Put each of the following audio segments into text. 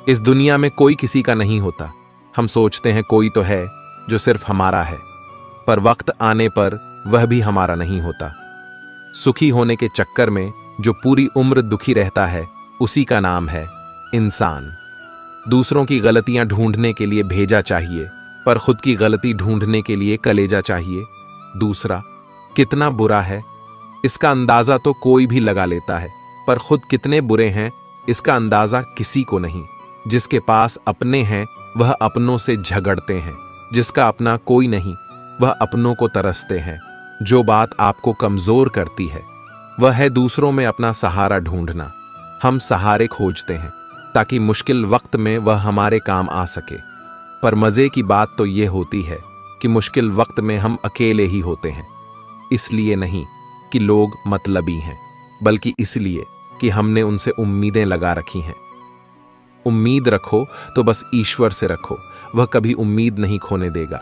इस दुनिया में कोई किसी का नहीं होता। हम सोचते हैं कोई तो है जो सिर्फ हमारा है, पर वक्त आने पर वह भी हमारा नहीं होता। सुखी होने के चक्कर में जो पूरी उम्र दुखी रहता है, उसी का नाम है इंसान। दूसरों की गलतियां ढूंढने के लिए भेजा चाहिए, पर खुद की गलती ढूंढने के लिए कलेजा चाहिए। दूसरा कितना बुरा है, इसका अंदाजा तो कोई भी लगा लेता है, पर खुद कितने बुरे हैं इसका अंदाजा किसी को नहीं। जिसके पास अपने हैं वह अपनों से झगड़ते हैं, जिसका अपना कोई नहीं वह अपनों को तरसते हैं। जो बात आपको कमजोर करती है वह है दूसरों में अपना सहारा ढूंढना। हम सहारे खोजते हैं ताकि मुश्किल वक्त में वह हमारे काम आ सके, पर मजे की बात तो यह होती है कि मुश्किल वक्त में हम अकेले ही होते हैं। इसलिए नहीं कि लोग मतलबी हैं, बल्कि इसलिए कि हमने उनसे उम्मीदें लगा रखी हैं। उम्मीद रखो तो बस ईश्वर से रखो, वह कभी उम्मीद नहीं खोने देगा।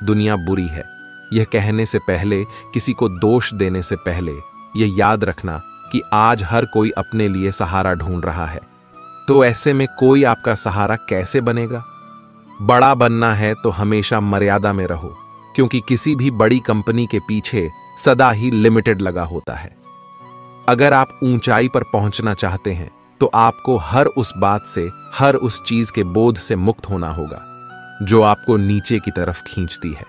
दुनिया बुरी है, यह कहने से पहले, किसी को दोष देने से पहले यह याद रखना कि आज हर कोई अपने लिए सहारा ढूंढ रहा है। तो ऐसे में कोई आपका सहारा कैसे बनेगा? बड़ा बनना है तो हमेशा मर्यादा में रहो, क्योंकि किसी भी बड़ी कंपनी के पीछे सदा ही लिमिटेड लगा होता है। अगर आप ऊंचाई पर पहुंचना चाहते हैं तो आपको हर उस बात से, हर उस चीज के बोध से मुक्त होना होगा जो आपको नीचे की तरफ खींचती है।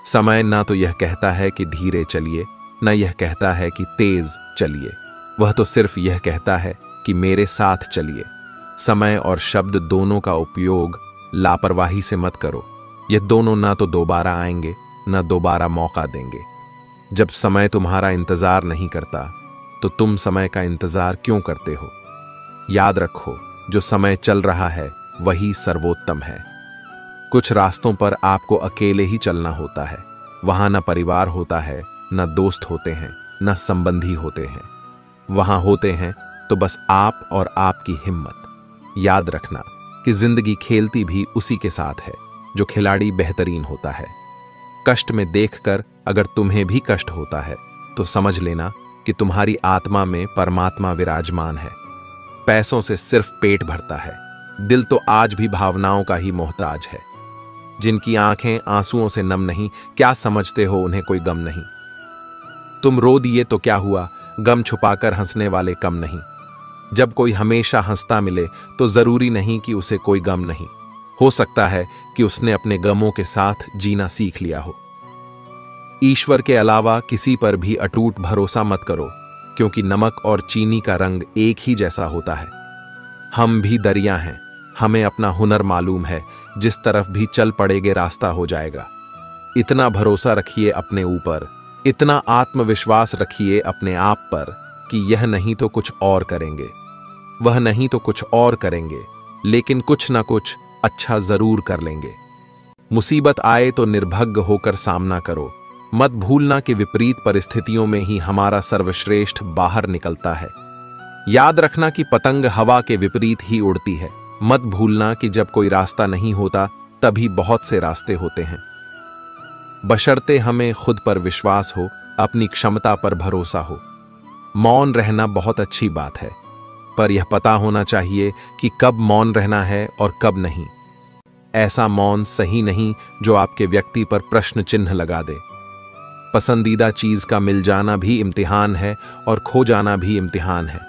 समय ना तो यह कहता है कि धीरे चलिए, ना यह कहता है कि तेज चलिए, वह तो सिर्फ यह कहता है कि मेरे साथ चलिए। समय और शब्द दोनों का उपयोग लापरवाही से मत करो। यह दोनों ना तो दोबारा आएंगे, ना दोबारा मौका देंगे। जब समय तुम्हारा इंतजार नहीं करता तो तुम समय का इंतजार क्यों करते हो? याद रखो, जो समय चल रहा है वही सर्वोत्तम है। कुछ रास्तों पर आपको अकेले ही चलना होता है। वहां न परिवार होता है, न दोस्त होते हैं, न संबंधी होते हैं। वहां होते हैं तो बस आप और आपकी हिम्मत। याद रखना कि जिंदगी खेलती भी उसी के साथ है जो खिलाड़ी बेहतरीन होता है। कष्ट में देखकर अगर तुम्हें भी कष्ट होता है तो समझ लेना कि तुम्हारी आत्मा में परमात्मा विराजमान है। पैसों से सिर्फ पेट भरता है, दिल तो आज भी भावनाओं का ही मोहताज है। जिनकी आंखें आंसुओं से नम नहीं, क्या समझते हो उन्हें कोई गम नहीं? तुम रो दिए तो क्या हुआ, गम छुपाकर हंसने वाले कम नहीं। जब कोई हमेशा हंसता मिले तो जरूरी नहीं कि उसे कोई गम नहीं। हो सकता है कि उसने अपने गमों के साथ जीना सीख लिया हो। ईश्वर के अलावा किसी पर भी अटूट भरोसा मत करो, क्योंकि नमक और चीनी का रंग एक ही जैसा होता है। हम भी दरिया हैं, हमें अपना हुनर मालूम है, जिस तरफ भी चल पड़ेगे रास्ता हो जाएगा। इतना भरोसा रखिए अपने ऊपर, इतना आत्मविश्वास रखिए अपने आप पर कि यह नहीं तो कुछ और करेंगे, वह नहीं तो कुछ और करेंगे, लेकिन कुछ ना कुछ अच्छा जरूर कर लेंगे। मुसीबत आए तो निर्भय होकर सामना करो। मत भूलना कि विपरीत परिस्थितियों में ही हमारा सर्वश्रेष्ठ बाहर निकलता है। याद रखना कि पतंग हवा के विपरीत ही उड़ती है। मत भूलना कि जब कोई रास्ता नहीं होता तभी बहुत से रास्ते होते हैं। बशर्ते हमें खुद पर विश्वास हो, अपनी क्षमता पर भरोसा हो। मौन रहना बहुत अच्छी बात है, पर यह पता होना चाहिए कि कब मौन रहना है और कब नहीं। ऐसा मौन सही नहीं जो आपके व्यक्ति पर प्रश्न चिन्ह लगा दे। पसंदीदा चीज का मिल जाना भी इम्तिहान है और खो जाना भी इम्तिहान है।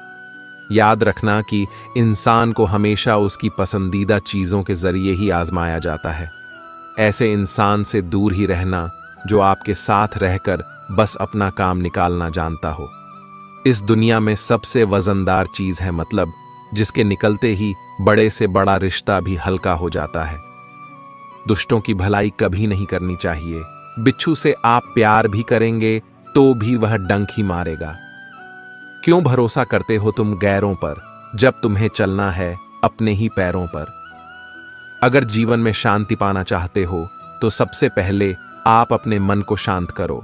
याद रखना कि इंसान को हमेशा उसकी पसंदीदा चीजों के जरिए ही आजमाया जाता है। ऐसे इंसान से दूर ही रहना जो आपके साथ रहकर बस अपना काम निकालना जानता हो। इस दुनिया में सबसे वजनदार चीज है मतलब, जिसके निकलते ही बड़े से बड़ा रिश्ता भी हल्का हो जाता है। दुष्टों की भलाई कभी नहीं करनी चाहिए। बिच्छू से आप प्यार भी करेंगे तो भी वह डंक ही मारेगा। क्यों भरोसा करते हो तुम गैरों पर, जब तुम्हें चलना है अपने ही पैरों पर? अगर जीवन में शांति पाना चाहते हो तो सबसे पहले आप अपने मन को शांत करो।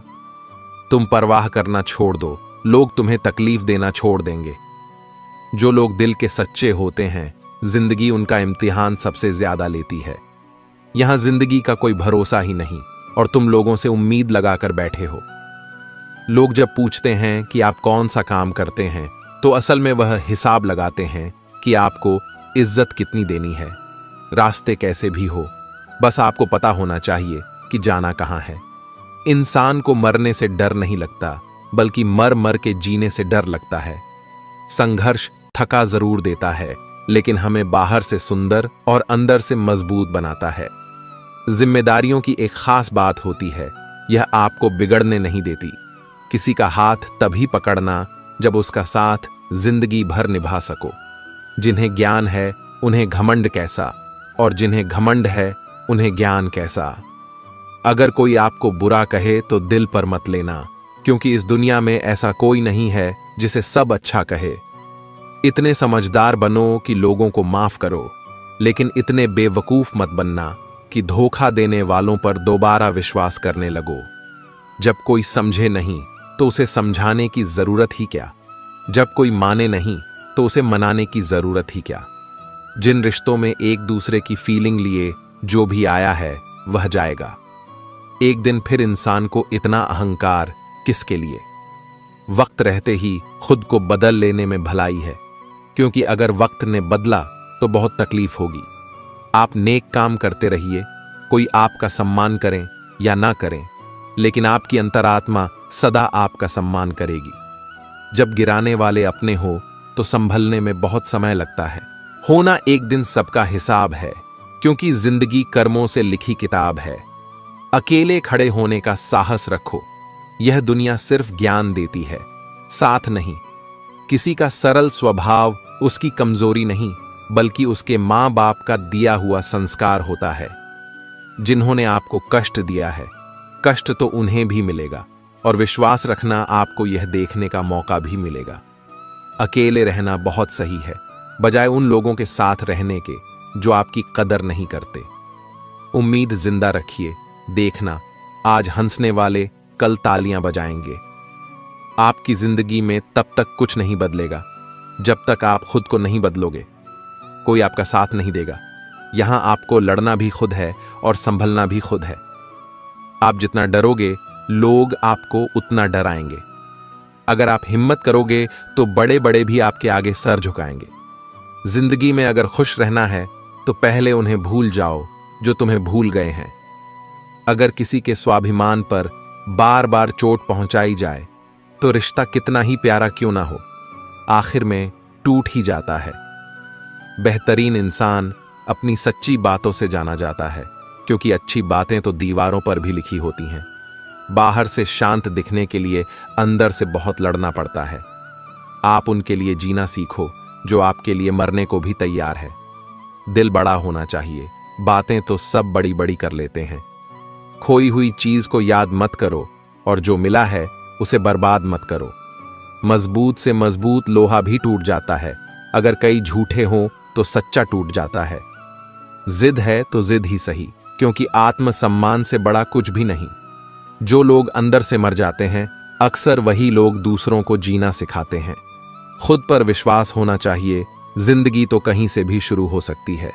तुम परवाह करना छोड़ दो, लोग तुम्हें तकलीफ देना छोड़ देंगे। जो लोग दिल के सच्चे होते हैं, जिंदगी उनका इम्तिहान सबसे ज्यादा लेती है। यहां जिंदगी का कोई भरोसा ही नहीं और तुम लोगों से उम्मीद लगाकर बैठे हो। लोग जब पूछते हैं कि आप कौन सा काम करते हैं तो असल में वह हिसाब लगाते हैं कि आपको इज्जत कितनी देनी है, रास्ते कैसे भी हो, बस आपको पता होना चाहिए कि जाना कहां है। इंसान को मरने से डर नहीं लगता, बल्कि मर मर के जीने से डर लगता है। संघर्ष थका जरूर देता है, लेकिन हमें बाहर से सुंदर और अंदर से मजबूत बनाता है। जिम्मेदारियों की एक खास बात होती है, यह आपको बिगड़ने नहीं देती। किसी का हाथ तभी पकड़ना जब उसका साथ जिंदगी भर निभा सको। जिन्हें ज्ञान है उन्हें घमंड कैसा, और जिन्हें घमंड है उन्हें ज्ञान कैसा। अगर कोई आपको बुरा कहे तो दिल पर मत लेना, क्योंकि इस दुनिया में ऐसा कोई नहीं है जिसे सब अच्छा कहे। इतने समझदार बनो कि लोगों को माफ करो, लेकिन इतने बेवकूफ मत बनना कि धोखा देने वालों पर दोबारा विश्वास करने लगो। जब कोई समझे नहीं तो उसे समझाने की जरूरत ही क्या, जब कोई माने नहीं तो उसे मनाने की जरूरत ही क्या। जिन रिश्तों में एक दूसरे की फीलिंग लिए जो भी आया है वह जाएगा। एक दिन फिर इंसान को इतना अहंकार किसके लिए। वक्त रहते ही खुद को बदल लेने में भलाई है, क्योंकि अगर वक्त ने बदला तो बहुत तकलीफ होगी। आप नेक काम करते रहिए, कोई आपका सम्मान करें या ना करें, लेकिन आपकी अंतरात्मा सदा आपका सम्मान करेगी। जब गिराने वाले अपने हो तो संभलने में बहुत समय लगता है। होना एक दिन सबका हिसाब है, क्योंकि जिंदगी कर्मों से लिखी किताब है। अकेले खड़े होने का साहस रखो, यह दुनिया सिर्फ ज्ञान देती है, साथ नहीं। किसी का सरल स्वभाव उसकी कमजोरी नहीं, बल्कि उसके मां बाप का दिया हुआ संस्कार होता है। जिन्होंने आपको कष्ट दिया है, कष्ट तो उन्हें भी मिलेगा, और विश्वास रखना आपको यह देखने का मौका भी मिलेगा। अकेले रहना बहुत सही है, बजाय उन लोगों के साथ रहने के जो आपकी कदर नहीं करते। उम्मीद जिंदा रखिए, देखना आज हंसने वाले कल तालियां बजाएंगे। आपकी जिंदगी में तब तक कुछ नहीं बदलेगा जब तक आप खुद को नहीं बदलोगे। कोई आपका साथ नहीं देगा। यहां आपको लड़ना भी खुद है और संभलना भी खुद है। आप जितना डरोगे, लोग आपको उतना डराएंगे। अगर आप हिम्मत करोगे तो बड़े बड़े भी आपके आगे सर झुकाएंगे। जिंदगी में अगर खुश रहना है तो पहले उन्हें भूल जाओ जो तुम्हें भूल गए हैं। अगर किसी के स्वाभिमान पर बार बार चोट पहुंचाई जाए तो रिश्ता कितना ही प्यारा क्यों ना हो, आखिर में टूट ही जाता है। बेहतरीन इंसान अपनी सच्ची बातों से जाना जाता है, क्योंकि अच्छी बातें तो दीवारों पर भी लिखी होती हैं। बाहर से शांत दिखने के लिए अंदर से बहुत लड़ना पड़ता है। आप उनके लिए जीना सीखो जो आपके लिए मरने को भी तैयार है। दिल बड़ा होना चाहिए, बातें तो सब बड़ी बड़ी कर लेते हैं। खोई हुई चीज को याद मत करो, और जो मिला है उसे बर्बाद मत करो। मजबूत से मजबूत लोहा भी टूट जाता है, अगर कई झूठे हों तो सच्चा टूट जाता है। जिद है तो जिद ही सही, क्योंकि आत्मसम्मान से बड़ा कुछ भी नहीं। जो लोग अंदर से मर जाते हैं, अक्सर वही लोग दूसरों को जीना सिखाते हैं। खुद पर विश्वास होना चाहिए, जिंदगी तो कहीं से भी शुरू हो सकती है।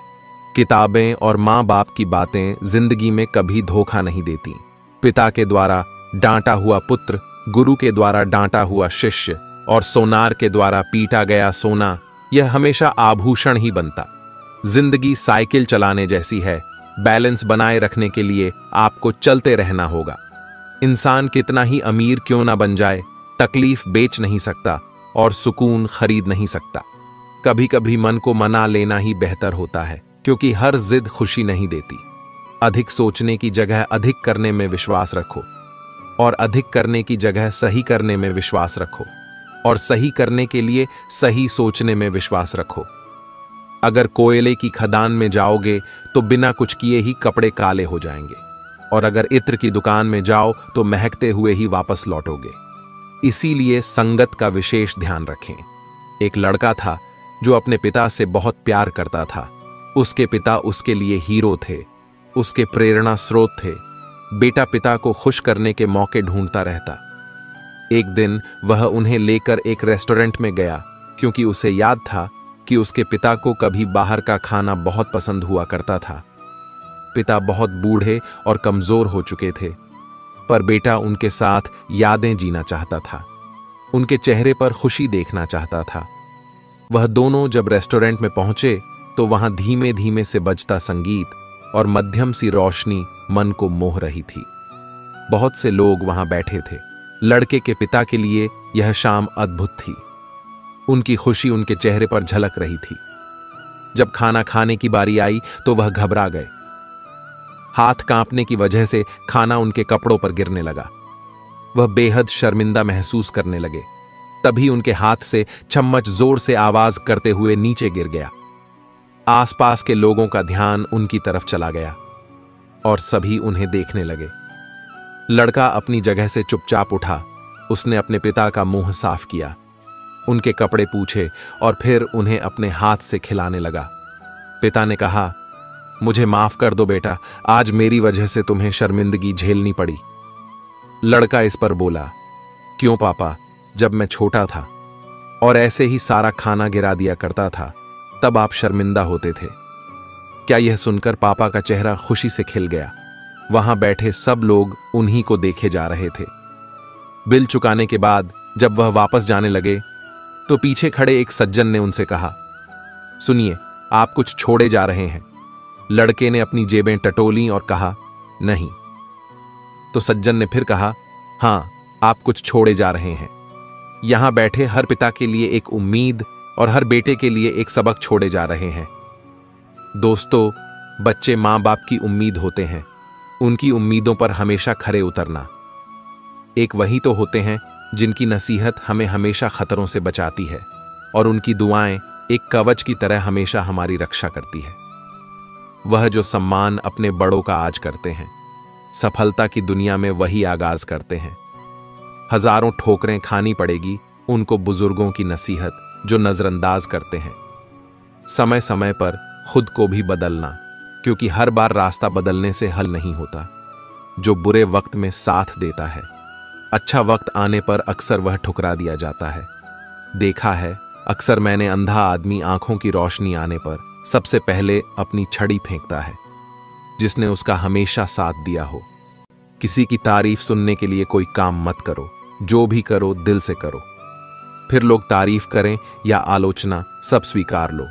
किताबें और माँ बाप की बातें जिंदगी में कभी धोखा नहीं देती। पिता के द्वारा डांटा हुआ पुत्र, गुरु के द्वारा डांटा हुआ शिष्य, और सोनार के द्वारा पीटा गया सोना, यह हमेशा आभूषण ही बनता। जिंदगी साइकिल चलाने जैसी है, बैलेंस बनाए रखने के लिए आपको चलते रहना होगा। इंसान कितना ही अमीर क्यों ना बन जाए, तकलीफ बेच नहीं सकता और सुकून खरीद नहीं सकता। कभी कभी मन को मना लेना ही बेहतर होता है, क्योंकि हर जिद खुशी नहीं देती। अधिक सोचने की जगह अधिक करने में विश्वास रखो, और अधिक करने की जगह सही करने में विश्वास रखो, और सही करने के लिए सही सोचने में विश्वास रखो। अगर कोयले की खदान में जाओगे तो बिना कुछ किए ही कपड़े काले हो जाएंगे, और अगर इत्र की दुकान में जाओ तो महकते हुए ही वापस लौटोगे। इसीलिए संगत का विशेष ध्यान रखें। एक लड़का था जो अपने पिता से बहुत प्यार करता था। उसके पिता उसके लिए हीरो थे, उसके प्रेरणा स्रोत थे। बेटा पिता को खुश करने के मौके ढूंढता रहता। एक दिन वह उन्हें लेकर एक रेस्टोरेंट में गया, क्योंकि उसे याद था कि उसके पिता को कभी बाहर का खाना बहुत पसंद हुआ करता था। पिता बहुत बूढ़े और कमजोर हो चुके थे, पर बेटा उनके साथ यादें जीना चाहता था। उनके चेहरे पर खुशी देखना चाहता था। वह दोनों जब रेस्टोरेंट में पहुंचे तो वहां धीमे धीमे से बजता संगीत और मध्यम सी रोशनी मन को मोह रही थी। बहुत से लोग वहां बैठे थे। लड़के के पिता के लिए यह शाम अद्भुत थी। उनकी खुशी उनके चेहरे पर झलक रही थी। जब खाना खाने की बारी आई तो वह घबरा गए। हाथ कांपने की वजह से खाना उनके कपड़ों पर गिरने लगा। वह बेहद शर्मिंदा महसूस करने लगे। तभी उनके हाथ से चम्मच जोर से आवाज करते हुए नीचे गिर गया। आसपास के लोगों का ध्यान उनकी तरफ चला गया और सभी उन्हें देखने लगे। लड़का अपनी जगह से चुपचाप उठा। उसने अपने पिता का मुंह साफ किया, उनके कपड़े पूछे और फिर उन्हें अपने हाथ से खिलाने लगा। पिता ने कहा, मुझे माफ कर दो बेटा, आज मेरी वजह से तुम्हें शर्मिंदगी झेलनी पड़ी। लड़का इस पर बोला, क्यों पापा, जब मैं छोटा था और ऐसे ही सारा खाना गिरा दिया करता था तब आप शर्मिंदा होते थे। क्या यह सुनकर पापा का चेहरा खुशी से खिल गया। वहां बैठे सब लोग उन्हीं को देखे जा रहे थे। बिल चुकाने के बाद जब वह वापस जाने लगे तो पीछे खड़े एक सज्जन ने उनसे कहा, सुनिए, आप कुछ छोड़े जा रहे हैं। लड़के ने अपनी जेबें टटोली और कहा, नहीं। तो सज्जन ने फिर कहा, हां, आप कुछ छोड़े जा रहे हैं। यहां बैठे हर पिता के लिए एक उम्मीद और हर बेटे के लिए एक सबक छोड़े जा रहे हैं। दोस्तों, बच्चे मां बाप की उम्मीद होते हैं। उनकी उम्मीदों पर हमेशा खरे उतरना। एक वही तो होते हैं जिनकी नसीहत हमें हमेशा खतरों से बचाती है और उनकी दुआएं एक कवच की तरह हमेशा हमारी रक्षा करती है। वह जो सम्मान अपने बड़ों का आज करते हैं, सफलता की दुनिया में वही आगाज करते हैं। हजारों ठोकरें खानी पड़ेगी उनको बुजुर्गों की नसीहत जो नजरअंदाज करते हैं। समय समय पर खुद को भी बदलना, क्योंकि हर बार रास्ता बदलने से हल नहीं होता। जो बुरे वक्त में साथ देता है, अच्छा वक्त आने पर अक्सर वह ठुकरा दिया जाता है। देखा है, अक्सर मैंने अंधा आदमी आंखों की रोशनी आने पर सबसे पहले अपनी छड़ी फेंकता है, जिसने उसका हमेशा साथ दिया हो। किसी की तारीफ सुनने के लिए कोई काम मत करो, जो भी करो दिल से करो। फिर लोग तारीफ करें या आलोचना, सब स्वीकार लो।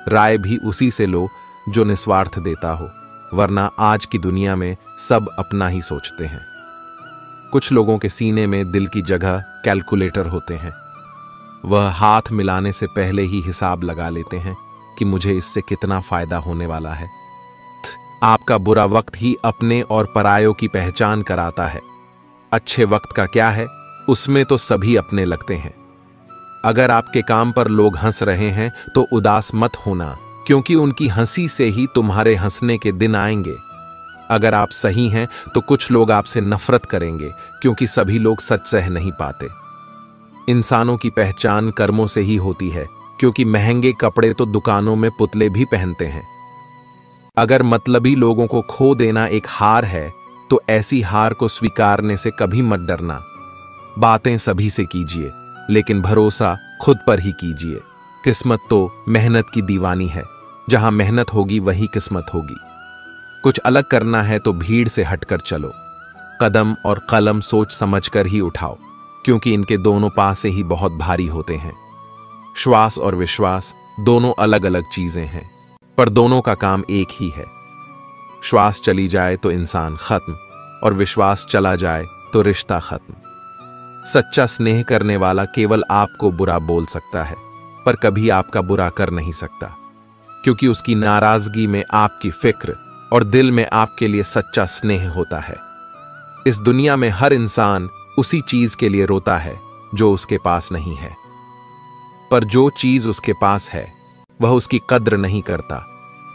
राय भी उसी से लो जो निस्वार्थ देता हो, वरना आज की दुनिया में सब अपना ही सोचते हैं। कुछ लोगों के सीने में दिल की जगह कैलकुलेटर होते हैं। वह हाथ मिलाने से पहले ही हिसाब लगा लेते हैं कि मुझे इससे कितना फायदा होने वाला है। आपका बुरा वक्त ही अपने और परायों की पहचान कराता है। अच्छे वक्त का क्या है, उसमें तो सभी अपने लगते हैं। अगर आपके काम पर लोग हंस रहे हैं तो उदास मत होना, क्योंकि उनकी हंसी से ही तुम्हारे हंसने के दिन आएंगे। अगर आप सही हैं तो कुछ लोग आपसे नफरत करेंगे, क्योंकि सभी लोग सच सह नहीं पाते। इंसानों की पहचान कर्मों से ही होती है, क्योंकि महंगे कपड़े तो दुकानों में पुतले भी पहनते हैं। अगर मतलबी लोगों को खो देना एक हार है तो ऐसी हार को स्वीकारने से कभी मत डरना। बातें सभी से कीजिए, लेकिन भरोसा खुद पर ही कीजिए। किस्मत तो मेहनत की दीवानी है। जहां मेहनत होगी वही किस्मत होगी। कुछ अलग करना है तो भीड़ से हटकर चलो। कदम और कलम सोच समझकर ही उठाओ, क्योंकि इनके दोनों पासे ही बहुत भारी होते हैं। श्वास और विश्वास दोनों अलग अलग चीजें हैं, पर दोनों का काम एक ही है। श्वास चली जाए तो इंसान खत्म, और विश्वास चला जाए तो रिश्ता खत्म। सच्चा स्नेह करने वाला केवल आपको बुरा बोल सकता है, पर कभी आपका बुरा कर नहीं सकता, क्योंकि उसकी नाराजगी में आपकी फिक्र और दिल में आपके लिए सच्चा स्नेह होता है। इस दुनिया में हर इंसान उसी चीज के लिए रोता है जो उसके पास नहीं है, पर जो चीज उसके पास है वह उसकी कद्र नहीं करता,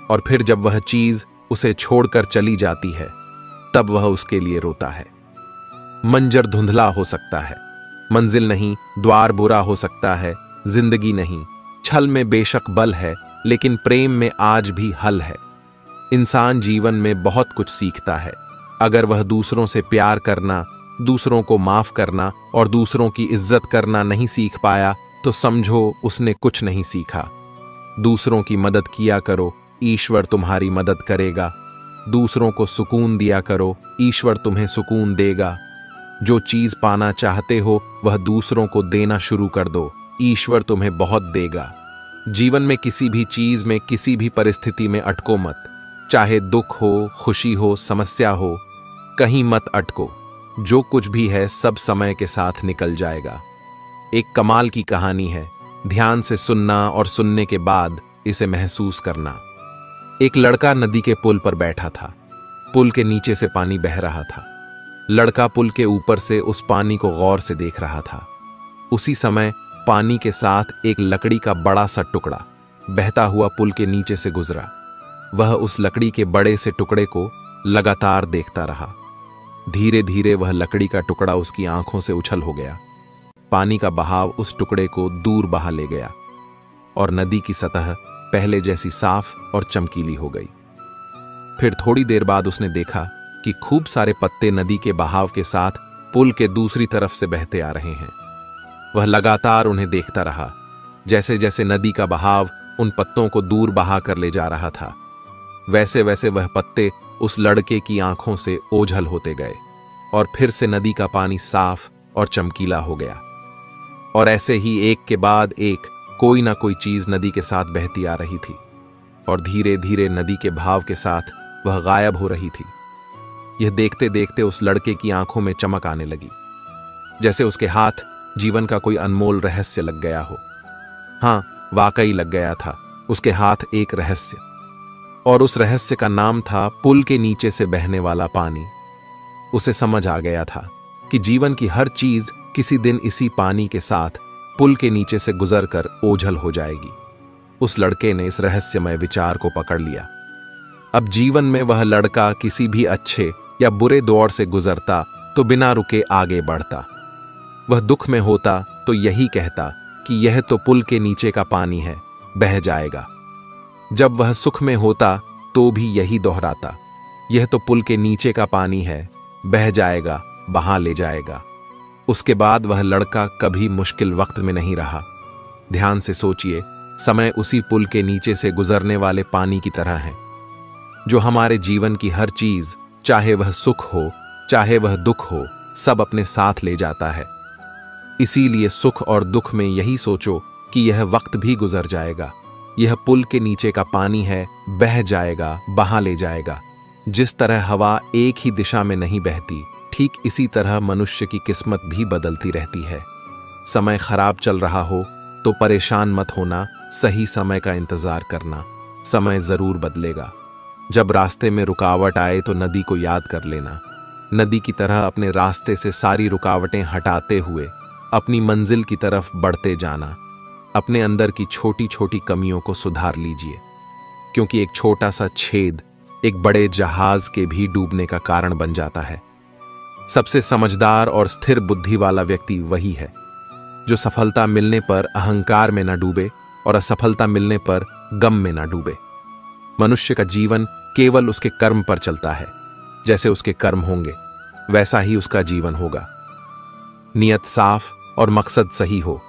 और फिर जब वह चीज उसे छोड़कर चली जाती है तब वह उसके लिए रोता है। मंजर धुंधला हो सकता है, मंजिल नहीं, द्वार बुरा हो सकता है, जिंदगी नहीं। छल में बेशक बल है, लेकिन प्रेम में आज भी हल है। इंसान जीवन में बहुत कुछ सीखता है। अगर वह दूसरों से प्यार करना, दूसरों को माफ करना और दूसरों की इज्जत करना नहीं सीख पाया तो समझो उसने कुछ नहीं सीखा। दूसरों की मदद किया करो, ईश्वर तुम्हारी मदद करेगा। दूसरों को सुकून दिया करो, ईश्वर तुम्हें सुकून देगा। जो चीज पाना चाहते हो वह दूसरों को देना शुरू कर दो, ईश्वर तुम्हें बहुत देगा। जीवन में किसी भी चीज में, किसी भी परिस्थिति में अटको मत। चाहे दुख हो, खुशी हो, समस्या हो, कहीं मत अटको। जो कुछ भी है सब समय के साथ निकल जाएगा। एक कमाल की कहानी है, ध्यान से सुनना और सुनने के बाद इसे महसूस करना। एक लड़का नदी के पुल पर बैठा था। पुल के नीचे से पानी बह रहा था। लड़का पुल के ऊपर से उस पानी को गौर से देख रहा था। उसी समय पानी के साथ एक लकड़ी का बड़ा सा टुकड़ा बहता हुआ पुल के नीचे से गुजरा। वह उस लकड़ी के बड़े से टुकड़े को लगातार देखता रहा। धीरे धीरे वह लकड़ी का टुकड़ा उसकी आंखों से उछल हो गया। पानी का बहाव उस टुकड़े को दूर बहा ले गया और नदी की सतह पहले जैसी साफ और चमकीली हो गई। फिर थोड़ी देर बाद उसने देखा कि खूब सारे पत्ते नदी के बहाव के साथ पुल के दूसरी तरफ से बहते आ रहे हैं। वह लगातार उन्हें देखता रहा। जैसे जैसे नदी का बहाव उन पत्तों को दूर बहा कर ले जा रहा था, वैसे वैसे वह पत्ते उस लड़के की आंखों से ओझल होते गए और फिर से नदी का पानी साफ और चमकीला हो गया। और ऐसे ही एक के बाद एक कोई ना कोई चीज नदी के साथ बहती आ रही थी और धीरे धीरे नदी के भाव के साथ वह गायब हो रही थी। यह देखते देखते उस लड़के की आंखों में चमक आने लगी, जैसे उसके हाथ जीवन का कोई अनमोल रहस्य लग गया हो। हां, वाकई लग गया था उसके हाथ एक रहस्य, और उस रहस्य का नाम था पुल के नीचे से बहने वाला पानी। उसे समझ आ गया था कि जीवन की हर चीज किसी दिन इसी पानी के साथ पुल के नीचे से गुजरकर ओझल हो जाएगी। उस लड़के ने इस रहस्यमय विचार को पकड़ लिया। अब जीवन में वह लड़का किसी भी अच्छे या बुरे दौर से गुजरता तो बिना रुके आगे बढ़ता। वह दुख में होता तो यही कहता कि यह तो पुल के नीचे का पानी है, बह जाएगा। जब वह सुख में होता तो भी यही दोहराता, यह तो पुल के नीचे का पानी है, बह जाएगा, बहा ले जाएगा। उसके बाद वह लड़का कभी मुश्किल वक्त में नहीं रहा। ध्यान से सोचिए, समय उसी पुल के नीचे से गुजरने वाले पानी की तरह है, जो हमारे जीवन की हर चीज, चाहे वह सुख हो चाहे वह दुख हो, सब अपने साथ ले जाता है। इसीलिए सुख और दुख में यही सोचो कि यह वक्त भी गुजर जाएगा, यह पुल के नीचे का पानी है, बह जाएगा, बहा ले जाएगा। जिस तरह हवा एक ही दिशा में नहीं बहती, ठीक इसी तरह मनुष्य की किस्मत भी बदलती रहती है। समय खराब चल रहा हो तो परेशान मत होना, सही समय का इंतजार करना, समय जरूर बदलेगा। जब रास्ते में रुकावट आए तो नदी को याद कर लेना। नदी की तरह अपने रास्ते से सारी रुकावटें हटाते हुए अपनी मंजिल की तरफ बढ़ते जाना। अपने अंदर की छोटी छोटी कमियों को सुधार लीजिए, क्योंकि एक छोटा सा छेद एक बड़े जहाज के भी डूबने का कारण बन जाता है। सबसे समझदार और स्थिर बुद्धि वाला व्यक्ति वही है जो सफलता मिलने पर अहंकार में न डूबे और असफलता मिलने पर गम में न डूबे। मनुष्य का जीवन केवल उसके कर्म पर चलता है। जैसे उसके कर्म होंगे वैसा ही उसका जीवन होगा। नियत साफ और मकसद सही हो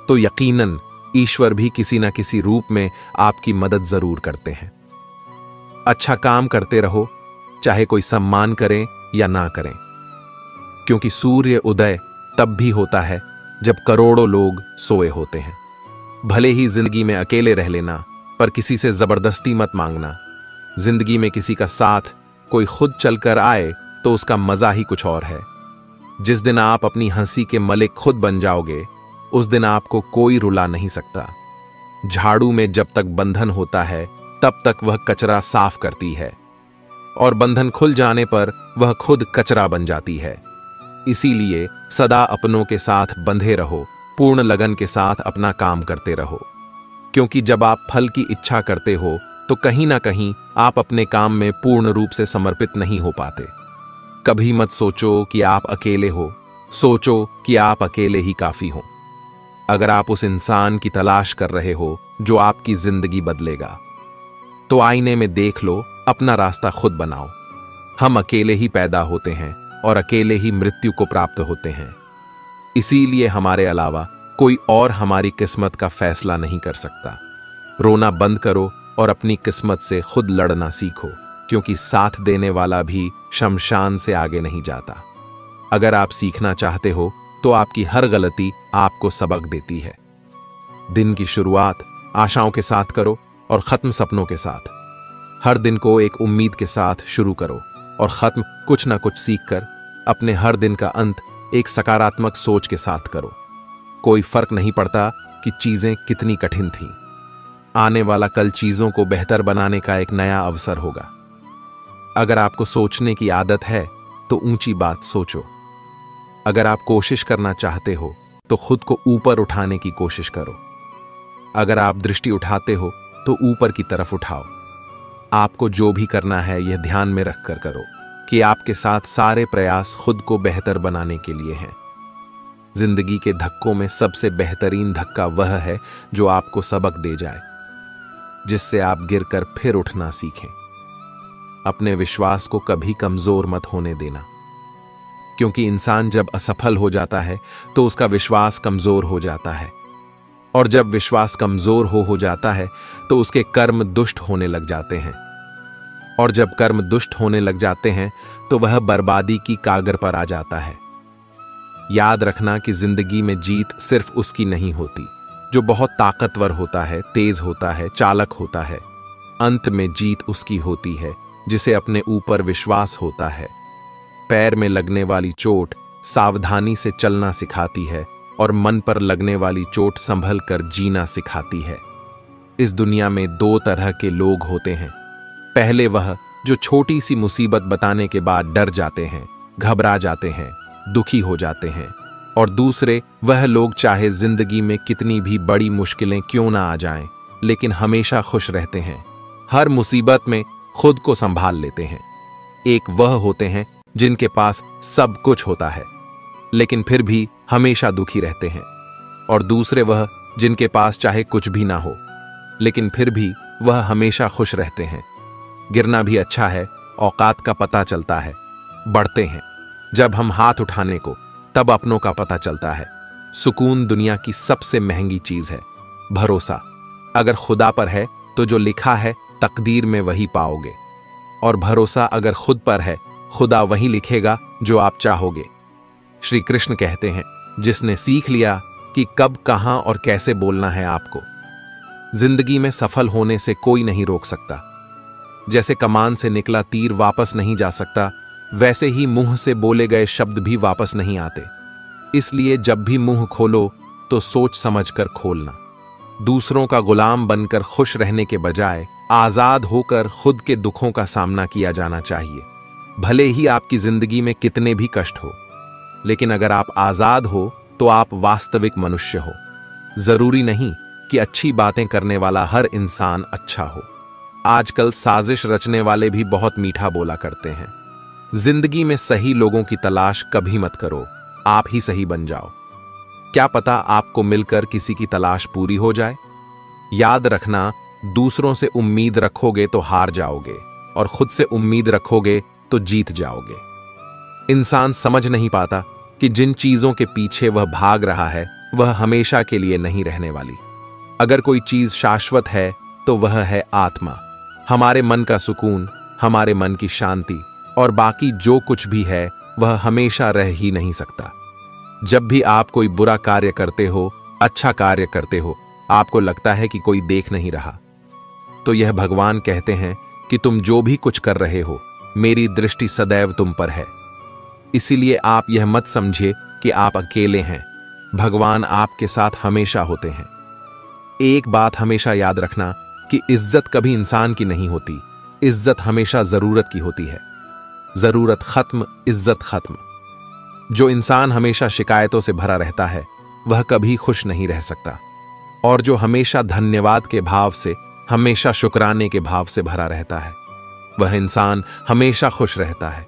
तो यकीनन ईश्वर भी किसी न किसी रूप में आपकी मदद जरूर करते हैं। अच्छा काम करते रहो, चाहे कोई सम्मान करें या ना करें, क्योंकि सूर्य उदय तब भी होता है जब करोड़ों लोग सोए होते हैं। भले ही जिंदगी में अकेले रह लेना, पर किसी से जबरदस्ती मत मांगना। जिंदगी में किसी का साथ कोई खुद चलकर आए तो उसका मजा ही कुछ और है। जिस दिन आप अपनी हंसी के मलिक खुद बन जाओगे, उस दिन आपको कोई रुला नहीं सकता। झाड़ू में जब तक बंधन होता है तब तक वह कचरा साफ करती है, और बंधन खुल जाने पर वह खुद कचरा बन जाती है। इसीलिए सदा अपनों के साथ बंधे रहो, पूर्ण लगन के साथ अपना काम करते रहो, क्योंकि जब आप फल की इच्छा करते हो तो कहीं ना कहीं आप अपने काम में पूर्ण रूप से समर्पित नहीं हो पाते। कभी मत सोचो कि आप अकेले हो, सोचो कि आप अकेले ही काफी हो। अगर आप उस इंसान की तलाश कर रहे हो जो आपकी जिंदगी बदलेगा, तो आईने में देख लो, अपना रास्ता खुद बनाओ। हम अकेले ही पैदा होते हैं और अकेले ही मृत्यु को प्राप्त होते हैं। इसीलिए हमारे अलावा कोई और हमारी किस्मत का फैसला नहीं कर सकता। रोना बंद करो और अपनी किस्मत से खुद लड़ना सीखो, क्योंकि साथ देने वाला भी शमशान से आगे नहीं जाता। अगर आप सीखना चाहते हो तो आपकी हर गलती आपको सबक देती है। दिन की शुरुआत आशाओं के साथ करो और खत्म सपनों के साथ। हर दिन को एक उम्मीद के साथ शुरू करो और खत्म कुछ ना कुछ सीखकर अपने हर दिन का अंत एक सकारात्मक सोच के साथ करो। कोई फर्क नहीं पड़ता कि चीजें कितनी कठिन थीं। आने वाला कल चीजों को बेहतर बनाने का एक नया अवसर होगा। अगर आपको सोचने की आदत है तो ऊंची बात सोचो। अगर आप कोशिश करना चाहते हो तो खुद को ऊपर उठाने की कोशिश करो। अगर आप दृष्टि उठाते हो तो ऊपर की तरफ उठाओ। आपको जो भी करना है यह ध्यान में रखकर करो कि आपके साथ सारे प्रयास खुद को बेहतर बनाने के लिए हैं। जिंदगी के धक्कों में सबसे बेहतरीन धक्का वह है जो आपको सबक दे जाए, जिससे आप गिरकर फिर उठना सीखें। अपने विश्वास को कभी कमजोर मत होने देना, क्योंकि इंसान जब असफल हो जाता है तो उसका विश्वास कमजोर हो जाता है, और जब विश्वास कमजोर हो जाता है तो उसके कर्म दुष्ट होने लग जाते हैं, और जब कर्म दुष्ट होने लग जाते हैं तो वह बर्बादी की कागर पर आ जाता है। याद रखना कि जिंदगी में जीत सिर्फ उसकी नहीं होती जो बहुत ताकतवर होता है, तेज होता है, चालक होता है। अंत में जीत उसकी होती है जिसे अपने ऊपर विश्वास होता है। पैर में लगने वाली चोट सावधानी से चलना सिखाती है और मन पर लगने वाली चोट संभल कर जीना सिखाती है। इस दुनिया में दो तरह के लोग होते हैं। पहले वह जो छोटी सी मुसीबत बताने के बाद डर जाते हैं, घबरा जाते हैं, दुखी हो जाते हैं, और दूसरे वह लोग चाहे जिंदगी में कितनी भी बड़ी मुश्किलें क्यों ना आ जाएं, लेकिन हमेशा खुश रहते हैं, हर मुसीबत में खुद को संभाल लेते हैं। एक वह होते हैं जिनके पास सब कुछ होता है लेकिन फिर भी हमेशा दुखी रहते हैं, और दूसरे वह जिनके पास चाहे कुछ भी ना हो लेकिन फिर भी वह हमेशा खुश रहते हैं। गिरना भी अच्छा है, औकात का पता चलता है। बढ़ते हैं जब हम हाथ उठाने को, तब अपनों का पता चलता है। सुकून दुनिया की सबसे महंगी चीज है। भरोसा अगर खुदा पर है तो जो लिखा है तकदीर में वही पाओगे, और भरोसा अगर खुद पर है खुदा वही लिखेगा जो आप चाहोगे। श्री कृष्ण कहते हैं, जिसने सीख लिया कि कब, कहां और कैसे बोलना है आपको, जिंदगी में सफल होने से कोई नहीं रोक सकता। जैसे कमान से निकला तीर वापस नहीं जा सकता, वैसे ही मुंह से बोले गए शब्द भी वापस नहीं आते। इसलिए जब भी मुंह खोलो तो सोच समझकर खोलना। दूसरों का गुलाम बनकर खुश रहने के बजाय आजाद होकर खुद के दुखों का सामना किया जाना चाहिए। भले ही आपकी जिंदगी में कितने भी कष्ट हो, लेकिन अगर आप आजाद हो तो आप वास्तविक मनुष्य हो। जरूरी नहीं कि अच्छी बातें करने वाला हर इंसान अच्छा हो। आजकल साजिश रचने वाले भी बहुत मीठा बोला करते हैं। जिंदगी में सही लोगों की तलाश कभी मत करो, आप ही सही बन जाओ। क्या पता आपको मिलकर किसी की तलाश पूरी हो जाए। याद रखना, दूसरों से उम्मीद रखोगे तो हार जाओगे, और खुद से उम्मीद रखोगे तो जीत जाओगे। इंसान समझ नहीं पाता कि जिन चीजों के पीछे वह भाग रहा है वह हमेशा के लिए नहीं रहने वाली। अगर कोई चीज शाश्वत है तो वह है आत्मा, हमारे मन का सुकून, हमारे मन की शांति, और बाकी जो कुछ भी है वह हमेशा रह ही नहीं सकता। जब भी आप कोई बुरा कार्य करते हो, अच्छा कार्य करते हो, आपको लगता है कि कोई देख नहीं रहा, तो यह भगवान कहते हैं कि तुम जो भी कुछ कर रहे हो, मेरी दृष्टि सदैव तुम पर है। इसीलिए आप यह मत समझिए कि आप अकेले हैं, भगवान आपके साथ हमेशा होते हैं। एक बात हमेशा याद रखना कि इज्जत कभी इंसान की नहीं होती, इज्जत हमेशा जरूरत की होती है। जरूरत खत्म, इज्जत खत्म। जो इंसान हमेशा शिकायतों से भरा रहता है वह कभी खुश नहीं रह सकता, और जो हमेशा धन्यवाद के भाव से, हमेशा शुक्राने के भाव से भरा रहता है, वह इंसान हमेशा खुश रहता है।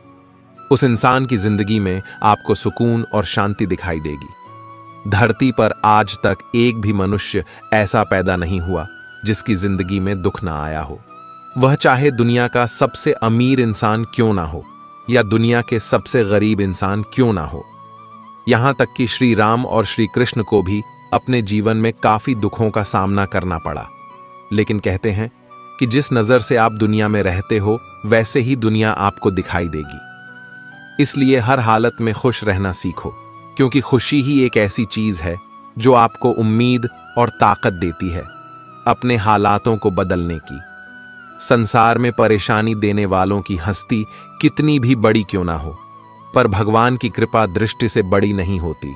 उस इंसान की जिंदगी में आपको सुकून और शांति दिखाई देगी। धरती पर आज तक एक भी मनुष्य ऐसा पैदा नहीं हुआ जिसकी जिंदगी में दुख ना आया हो। वह चाहे दुनिया का सबसे अमीर इंसान क्यों ना हो या दुनिया के सबसे गरीब इंसान क्यों ना हो। यहां तक कि श्री राम और श्री कृष्ण को भी अपने जीवन में काफी दुखों का सामना करना पड़ा, लेकिन कहते हैं कि जिस नजर से आप दुनिया में रहते हो वैसे ही दुनिया आपको दिखाई देगी। इसलिए हर हालत में खुश रहना सीखो, क्योंकि खुशी ही एक ऐसी चीज है जो आपको उम्मीद और ताकत देती है। अपने हालातों को बदलने की। संसार में परेशानी देने वालों की हस्ती कितनी भी बड़ी क्यों ना हो, पर भगवान की कृपा दृष्टि से बड़ी नहीं होती।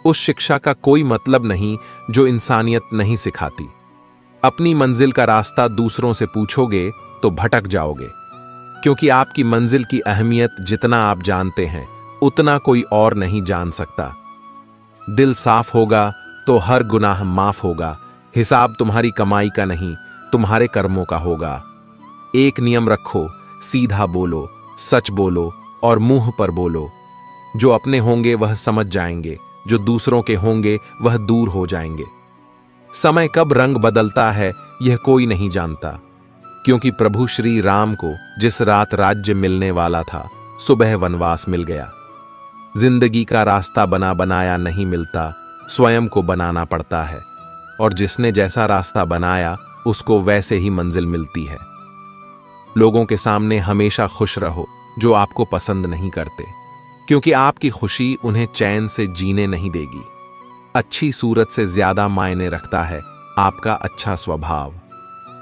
उस शिक्षा का कोई मतलब नहीं जो इंसानियत नहीं सिखाती। अपनी मंजिल का रास्ता दूसरों से पूछोगे तो भटक जाओगे, क्योंकि आपकी मंजिल की अहमियत जितना आप जानते हैं उतना कोई और नहीं जान सकता। दिल साफ होगा तो हर गुनाह माफ होगा। हिसाब तुम्हारी कमाई का नहीं, तुम्हारे कर्मों का होगा। एक नियम रखो, सीधा बोलो, सच बोलो और मुंह पर बोलो। जो अपने होंगे वह समझ जाएंगे, जो दूसरों के होंगे वह दूर हो जाएंगे। समय कब रंग बदलता है यह कोई नहीं जानता, क्योंकि प्रभु श्री राम को जिस रात राज्य मिलने वाला था, सुबह वनवास मिल गया। जिंदगी का रास्ता बना बनाया नहीं मिलता, स्वयं को बनाना पड़ता है, और जिसने जैसा रास्ता बनाया उसको वैसे ही मंजिल मिलती है। लोगों के सामने हमेशा खुश रहो जो आपको पसंद नहीं करते, क्योंकि आपकी खुशी उन्हें चैन से जीने नहीं देगी। अच्छी सूरत से ज्यादा मायने रखता है आपका अच्छा स्वभाव।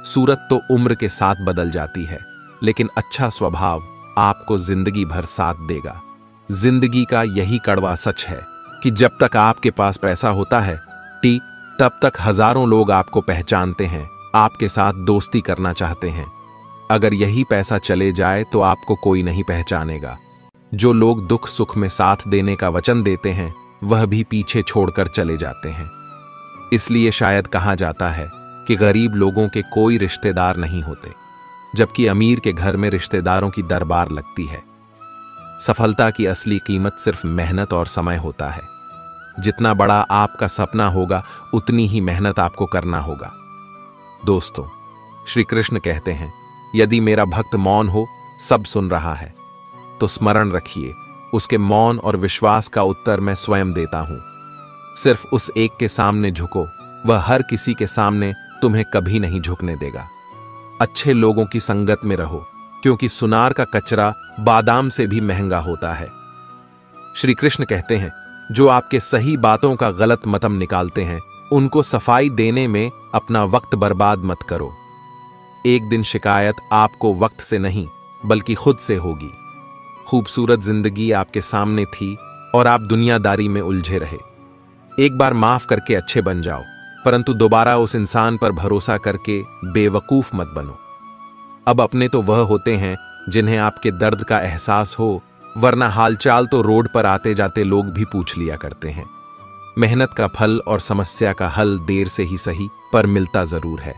सूरत तो उम्र के साथ बदल जाती है, लेकिन अच्छा स्वभाव आपको जिंदगी भर साथ देगा। जिंदगी का यही कड़वा सच है कि जब तक आपके पास पैसा होता है तब तक हजारों लोग आपको पहचानते हैं, आपके साथ दोस्ती करना चाहते हैं। अगर यही पैसा चले जाए तो आपको कोई नहीं पहचानेगा। जो लोग दुख सुख में साथ देने का वचन देते हैं वह भी पीछे छोड़कर चले जाते हैं। इसलिए शायद कहा जाता है कि गरीब लोगों के कोई रिश्तेदार नहीं होते, जबकि अमीर के घर में रिश्तेदारों की दरबार लगती है। सफलता की असली कीमत सिर्फ मेहनत और समय होता है। जितना बड़ा आपका सपना होगा उतनी ही मेहनत आपको करना होगा। दोस्तों, श्री कृष्ण कहते हैं, यदि मेरा भक्त मौन हो, सब सुन रहा है, तो स्मरण रखिए उसके मौन और विश्वास का उत्तर मैं स्वयं देता हूं। सिर्फ उस एक के सामने झुको, वह हर किसी के सामने तुम्हें कभी नहीं झुकने देगा। अच्छे लोगों की संगत में रहो, क्योंकि सुनार का कचरा बादाम से भी महंगा होता है। श्री कृष्ण कहते हैं, जो आपके सही बातों का गलत मतम निकालते हैं उनको सफाई देने में अपना वक्त बर्बाद मत करो। एक दिन शिकायत आपको वक्त से नहीं बल्कि खुद से होगी। खूबसूरत जिंदगी आपके सामने थी और आप दुनियादारी में उलझे रहे। एक बार माफ करके अच्छे बन जाओ, परंतु दोबारा उस इंसान पर भरोसा करके बेवकूफ मत बनो। अब अपने तो वह होते हैं जिन्हें आपके दर्द का एहसास हो, वरना हालचाल तो रोड पर आते जाते लोग भी पूछ लिया करते हैं। मेहनत का फल और समस्या का हल देर से ही सही पर मिलता जरूर है।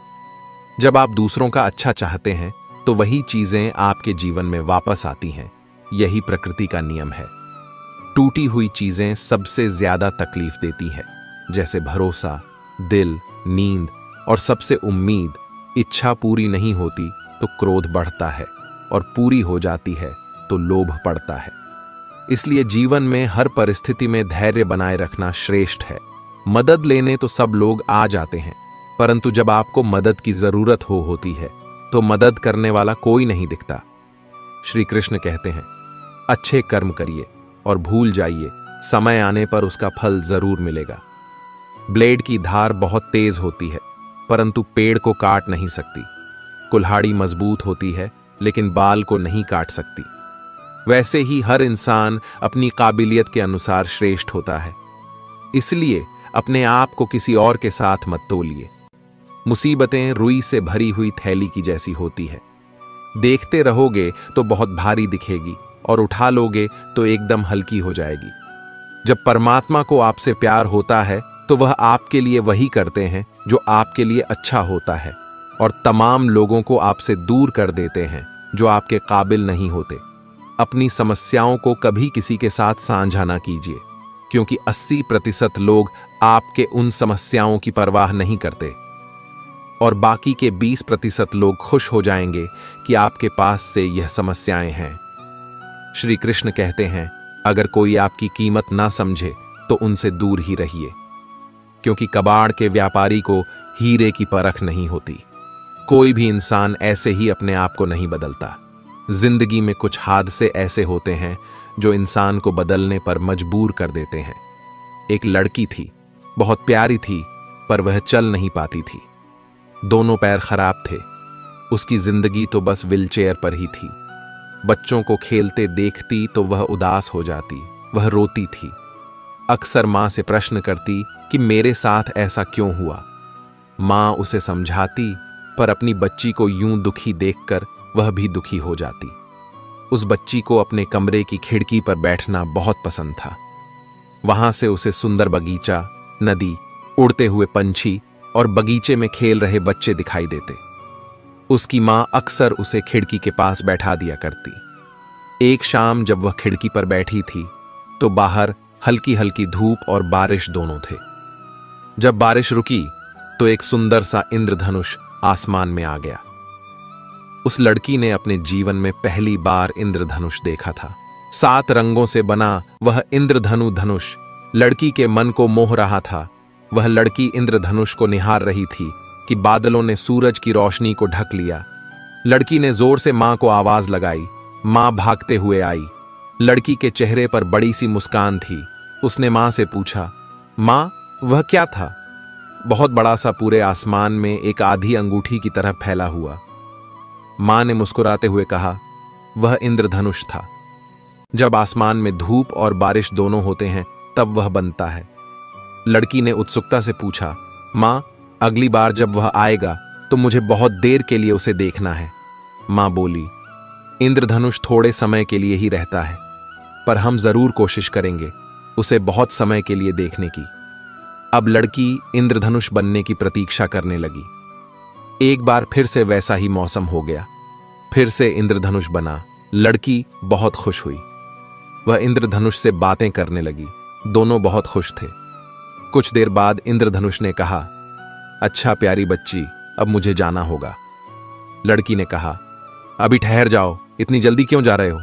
जब आप दूसरों का अच्छा चाहते हैं तो वही चीजें आपके जीवन में वापस आती हैं। यही प्रकृति का नियम है। टूटी हुई चीजें सबसे ज्यादा तकलीफ देती है, जैसे भरोसा, दिल, नींद और सबसे उम्मीद। इच्छा पूरी नहीं होती तो क्रोध बढ़ता है, और पूरी हो जाती है तो लोभ पड़ता है। इसलिए जीवन में हर परिस्थिति में धैर्य बनाए रखना श्रेष्ठ है। मदद लेने तो सब लोग आ जाते हैं, परंतु जब आपको मदद की जरूरत होती है तो मदद करने वाला कोई नहीं दिखता। श्री कृष्ण कहते हैं, अच्छे कर्म करिए और भूल जाइए, समय आने पर उसका फल जरूर मिलेगा। ब्लेड की धार बहुत तेज होती है, परंतु पेड़ को काट नहीं सकती। कुल्हाड़ी मजबूत होती है, लेकिन बाल को नहीं काट सकती। वैसे ही हर इंसान अपनी काबिलियत के अनुसार श्रेष्ठ होता है। इसलिए अपने आप को किसी और के साथ मत तोलिए। मुसीबतें रुई से भरी हुई थैली की जैसी होती है। देखते रहोगे तो बहुत भारी दिखेगी और उठा लोगे तो एकदम हल्की हो जाएगी। जब परमात्मा को आपसे प्यार होता है तो वह आपके लिए वही करते हैं जो आपके लिए अच्छा होता है, और तमाम लोगों को आपसे दूर कर देते हैं जो आपके काबिल नहीं होते। अपनी समस्याओं को कभी किसी के साथ साझा ना कीजिए, क्योंकि 80% लोग आपके उन समस्याओं की परवाह नहीं करते, और बाकी के 20% लोग खुश हो जाएंगे कि आपके पास से यह समस्याएं हैं। श्री कृष्ण कहते हैं, अगर कोई आपकी कीमत ना समझे तो उनसे दूर ही रहिए, क्योंकि कबाड़ के व्यापारी को हीरे की परख नहीं होती। कोई भी इंसान ऐसे ही अपने आप को नहीं बदलता। जिंदगी में कुछ हादसे ऐसे होते हैं जो इंसान को बदलने पर मजबूर कर देते हैं। एक लड़की थी, बहुत प्यारी थी, पर वह चल नहीं पाती थी। दोनों पैर खराब थे। उसकी जिंदगी तो बस व्हीलचेयर पर ही थी। बच्चों को खेलते देखती तो वह उदास हो जाती, वह रोती थी। अक्सर माँ से प्रश्न करती कि मेरे साथ ऐसा क्यों हुआ। माँ उसे समझाती, पर अपनी बच्ची को यूं दुखी देखकर वह भी दुखी हो जाती। उस बच्ची को अपने कमरे की खिड़की पर बैठना बहुत पसंद था। वहां से उसे सुंदर बगीचा, नदी, उड़ते हुए पंछी और बगीचे में खेल रहे बच्चे दिखाई देते। उसकी माँ अक्सर उसे खिड़की के पास बैठा दिया करती। एक शाम जब वह खिड़की पर बैठी थी तो बाहर हल्की हल्की धूप और बारिश दोनों थे। जब बारिश रुकी तो एक सुंदर सा इंद्रधनुष आसमान में आ गया। उस लड़की ने अपने जीवन में पहली बार इंद्रधनुष देखा था। 7 रंगों से बना वह इंद्रधनु धनुष लड़की के मन को मोह रहा था। वह लड़की इंद्रधनुष को निहार रही थी कि बादलों ने सूरज की रोशनी को ढक लिया। लड़की ने जोर से मां को आवाज लगाई। मां भागते हुए आई। लड़की के चेहरे पर बड़ी सी मुस्कान थी। उसने मां से पूछा, मां, वह क्या था? बहुत बड़ा सा, पूरे आसमान में एक आधी अंगूठी की तरह फैला हुआ। मां ने मुस्कुराते हुए कहा, वह इंद्रधनुष था। जब आसमान में धूप और बारिश दोनों होते हैं तब वह बनता है। लड़की ने उत्सुकता से पूछा, मां, अगली बार जब वह आएगा तो मुझे बहुत देर के लिए उसे देखना है। मां बोली, इंद्रधनुष थोड़े समय के लिए ही रहता है, पर हम जरूर कोशिश करेंगे उसे बहुत समय के लिए देखने की। अब लड़की इंद्रधनुष बनने की प्रतीक्षा करने लगी। एक बार फिर से वैसा ही मौसम हो गया। फिर से इंद्रधनुष बना। लड़की बहुत खुश हुई। वह इंद्रधनुष से बातें करने लगी। दोनों बहुत खुश थे। कुछ देर बाद इंद्रधनुष ने कहा, अच्छा प्यारी बच्ची, अब मुझे जाना होगा। लड़की ने कहा, अभी ठहर जाओ, इतनी जल्दी क्यों जा रहे हो?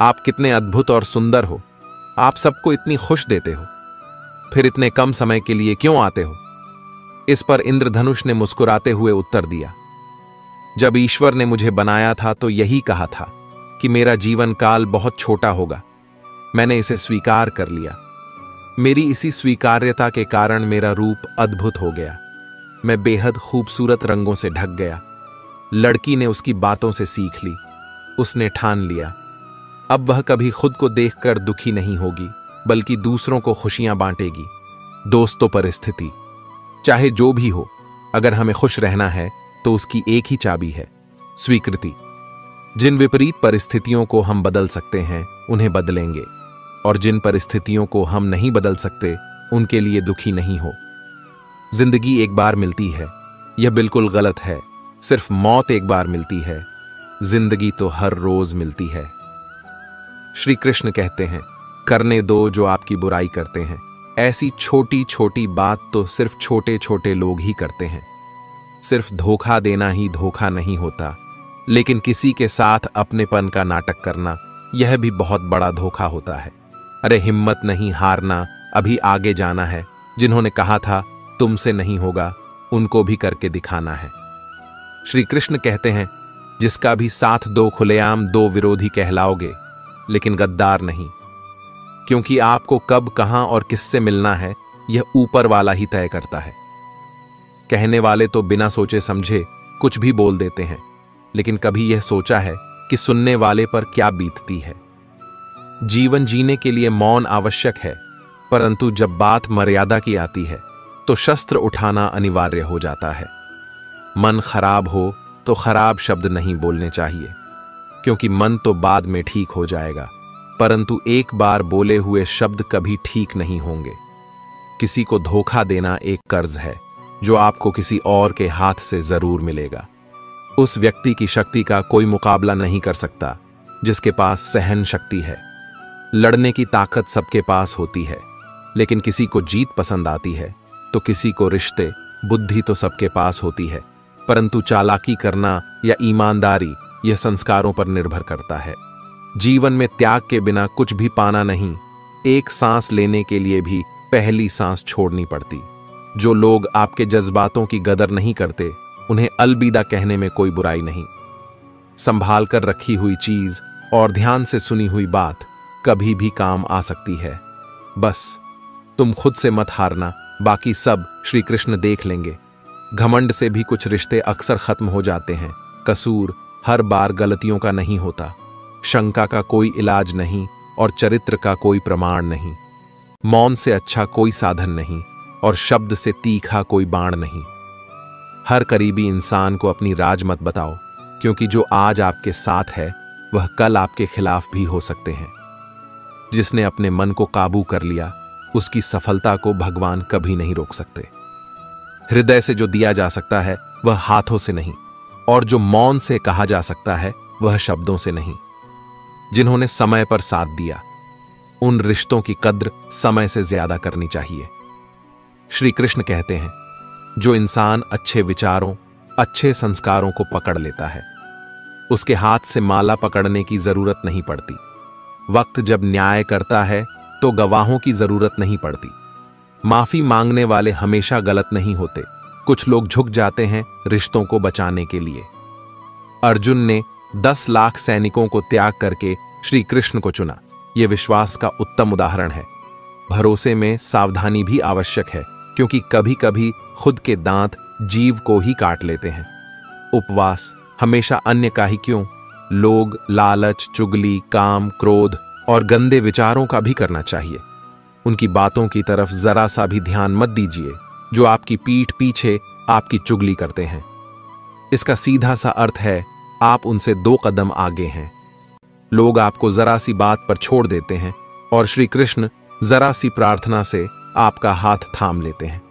आप कितने अद्भुत और सुंदर हो। आप सबको इतनी खुश देते हो, फिर इतने कम समय के लिए क्यों आते हो? इस पर इंद्रधनुष ने मुस्कुराते हुए उत्तर दिया, जब ईश्वर ने मुझे बनाया था तो यही कहा था कि मेरा जीवन काल बहुत छोटा होगा। मैंने इसे स्वीकार कर लिया। मेरी इसी स्वीकार्यता के कारण मेरा रूप अद्भुत हो गया। मैं बेहद खूबसूरत रंगों से ढक गया। लड़की ने उसकी बातों से सीख ली। उसने ठान लिया, अब वह कभी खुद को देखकर दुखी नहीं होगी, बल्कि दूसरों को खुशियां बांटेगी। दोस्तों, परिस्थिति चाहे जो भी हो, अगर हमें खुश रहना है तो उसकी एक ही चाबी है, स्वीकृति। जिन विपरीत परिस्थितियों को हम बदल सकते हैं उन्हें बदलेंगे, और जिन परिस्थितियों को हम नहीं बदल सकते उनके लिए दुखी नहीं हो। जिंदगी एक बार मिलती है, यह बिल्कुल गलत है। सिर्फ मौत एक बार मिलती है, जिंदगी तो हर रोज मिलती है। श्री कृष्ण कहते हैं, करने दो जो आपकी बुराई करते हैं। ऐसी छोटी छोटी बात तो सिर्फ छोटे छोटे लोग ही करते हैं। सिर्फ धोखा देना ही धोखा नहीं होता, लेकिन किसी के साथ अपनेपन का नाटक करना, यह भी बहुत बड़ा धोखा होता है। अरे हिम्मत नहीं हारना, अभी आगे जाना है। जिन्होंने कहा था तुमसे नहीं होगा, उनको भी करके दिखाना है। श्री कृष्ण कहते हैं, जिसका भी साथ दो खुलेआम दो विरोधी कहलाओगे, लेकिन गद्दार नहीं, क्योंकि आपको कब, कहां और किससे मिलना है यह ऊपर वाला ही तय करता है। कहने वाले तो बिना सोचे समझे कुछ भी बोल देते हैं, लेकिन कभी यह सोचा है कि सुनने वाले पर क्या बीतती है। जीवन जीने के लिए मौन आवश्यक है, परंतु जब बात मर्यादा की आती है तो शस्त्र उठाना अनिवार्य हो जाता है। मन खराब हो तो खराब शब्द नहीं बोलने चाहिए, क्योंकि मन तो बाद में ठीक हो जाएगा, परंतु एक बार बोले हुए शब्द कभी ठीक नहीं होंगे। किसी को धोखा देना एक कर्ज है जो आपको किसी और के हाथ से जरूर मिलेगा। उस व्यक्ति की शक्ति का कोई मुकाबला नहीं कर सकता जिसके पास सहन शक्ति है। लड़ने की ताकत सबके पास होती है, लेकिन किसी को जीत पसंद आती है तो किसी को रिश्ते, बुद्धि तो सबके पास होती है, परंतु चालाकी करना या ईमानदारी यह संस्कारों पर निर्भर करता है। जीवन में त्याग के बिना कुछ भी पाना नहीं। एक सांस लेने के लिए भी पहली सांस छोड़नी पड़ती। जो लोग आपके जज्बातों की कदर नहीं करते, उन्हें अलविदा कहने में कोई बुराई नहीं। संभाल कर रखी हुई चीज और ध्यान से सुनी हुई बात कभी भी काम आ सकती है। बस तुम खुद से मत हारना, बाकी सब श्री कृष्ण देख लेंगे। घमंड से भी कुछ रिश्ते अक्सर खत्म हो जाते हैं। कसूर हर बार गलतियों का नहीं होता, शंका का कोई इलाज नहीं और चरित्र का कोई प्रमाण नहीं। मौन से अच्छा कोई साधन नहीं और शब्द से तीखा कोई बाण नहीं। हर करीबी इंसान को अपनी राज मत बताओ, क्योंकि जो आज आपके साथ है वह कल आपके खिलाफ भी हो सकते हैं। जिसने अपने मन को काबू कर लिया उसकी सफलता को भगवान कभी नहीं रोक सकते। हृदय से जो दिया जा सकता है वह हाथों से नहीं, और जो मौन से कहा जा सकता है वह शब्दों से नहीं। जिन्होंने समय पर साथ दिया उन रिश्तों की कद्र समय से ज्यादा करनी चाहिए। श्री कृष्ण कहते हैं, जो इंसान अच्छे विचारों, अच्छे संस्कारों को पकड़ लेता है उसके हाथ से माला पकड़ने की जरूरत नहीं पड़ती। वक्त जब न्याय करता है तो गवाहों की जरूरत नहीं पड़ती। माफी मांगने वाले हमेशा गलत नहीं होते। कुछ लोग झुक जाते हैं रिश्तों को बचाने के लिए। अर्जुन ने 10 लाख सैनिकों को त्याग करके श्री कृष्ण को चुना। यह विश्वास का उत्तम उदाहरण है। भरोसे में सावधानी भी आवश्यक है, क्योंकि कभी कभी खुद के दांत जीव को ही काट लेते हैं। उपवास हमेशा अन्य का ही क्यों, लोग, लालच, चुगली, काम, क्रोध और गंदे विचारों का भी करना चाहिए। उनकी बातों की तरफ जरा सा भी ध्यान मत दीजिए जो आपकी पीठ पीछे आपकी चुगली करते हैं। इसका सीधा सा अर्थ है आप उनसे 2 कदम आगे हैं। लोग आपको जरा सी बात पर छोड़ देते हैं और श्री कृष्ण जरा सी प्रार्थना से आपका हाथ थाम लेते हैं।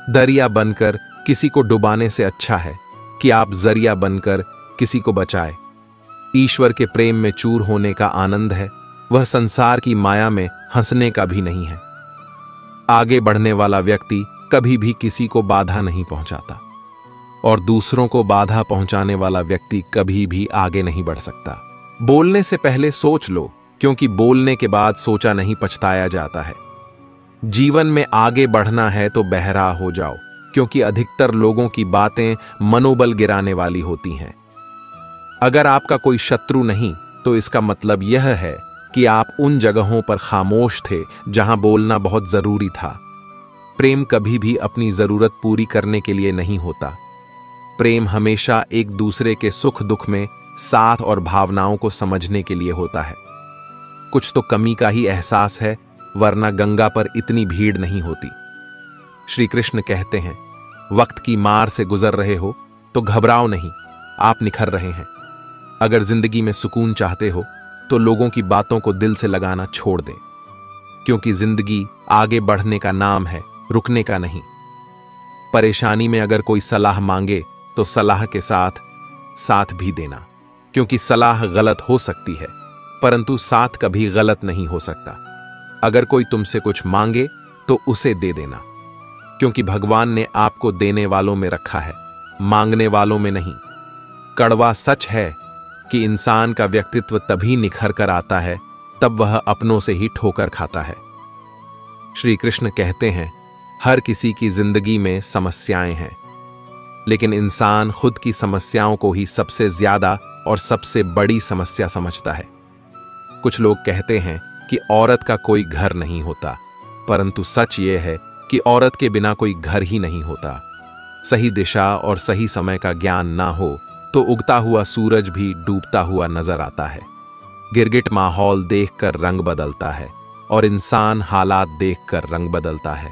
दरिया बनकर किसी को डुबाने से अच्छा है कि आप जरिया बनकर किसी को बचाए। ईश्वर के प्रेम में चूर होने का आनंद है, वह संसार की माया में हंसने का भी नहीं है। आगे बढ़ने वाला व्यक्ति कभी भी किसी को बाधा नहीं पहुंचाता और दूसरों को बाधा पहुंचाने वाला व्यक्ति कभी भी आगे नहीं बढ़ सकता। बोलने से पहले सोच लो, क्योंकि बोलने के बाद सोचा नहीं पछताया जाता है। जीवन में आगे बढ़ना है तो बहरा हो जाओ, क्योंकि अधिकतर लोगों की बातें मनोबल गिराने वाली होती हैं। अगर आपका कोई शत्रु नहीं तो इसका मतलब यह है कि आप उन जगहों पर खामोश थे जहां बोलना बहुत जरूरी था। प्रेम कभी भी अपनी जरूरत पूरी करने के लिए नहीं होता। प्रेम हमेशा एक दूसरे के सुख दुख में साथ और भावनाओं को समझने के लिए होता है। कुछ तो कमी का ही एहसास है, वरना गंगा पर इतनी भीड़ नहीं होती। श्री कृष्ण कहते हैं, वक्त की मार से गुजर रहे हो तो घबराओ नहीं, आप निखर रहे हैं। अगर जिंदगी में सुकून चाहते हो तो लोगों की बातों को दिल से लगाना छोड़ दें, क्योंकि जिंदगी आगे बढ़ने का नाम है, रुकने का नहीं। परेशानी में अगर कोई सलाह मांगे तो सलाह के साथ साथ भी देना, क्योंकि सलाह गलत हो सकती है परंतु साथ कभी गलत नहीं हो सकता। अगर कोई तुमसे कुछ मांगे तो उसे दे देना, क्योंकि भगवान ने आपको देने वालों में रखा है, मांगने वालों में नहीं। कड़वा सच है कि इंसान का व्यक्तित्व तभी निखर कर आता है तब वह अपनों से ही ठोकर खाता है। श्री कृष्ण कहते हैं, हर किसी की जिंदगी में समस्याएं हैं, लेकिन इंसान खुद की समस्याओं को ही सबसे ज्यादा और सबसे बड़ी समस्या समझता है। कुछ लोग कहते हैं कि औरत का कोई घर नहीं होता, परंतु सच ये है कि औरत के बिना कोई घर ही नहीं होता। सही दिशा और सही समय का ज्ञान ना हो तो उगता हुआ सूरज भी डूबता हुआ नजर आता है। गिरगिट माहौल देखकर रंग बदलता है और इंसान हालात देखकर रंग बदलता है।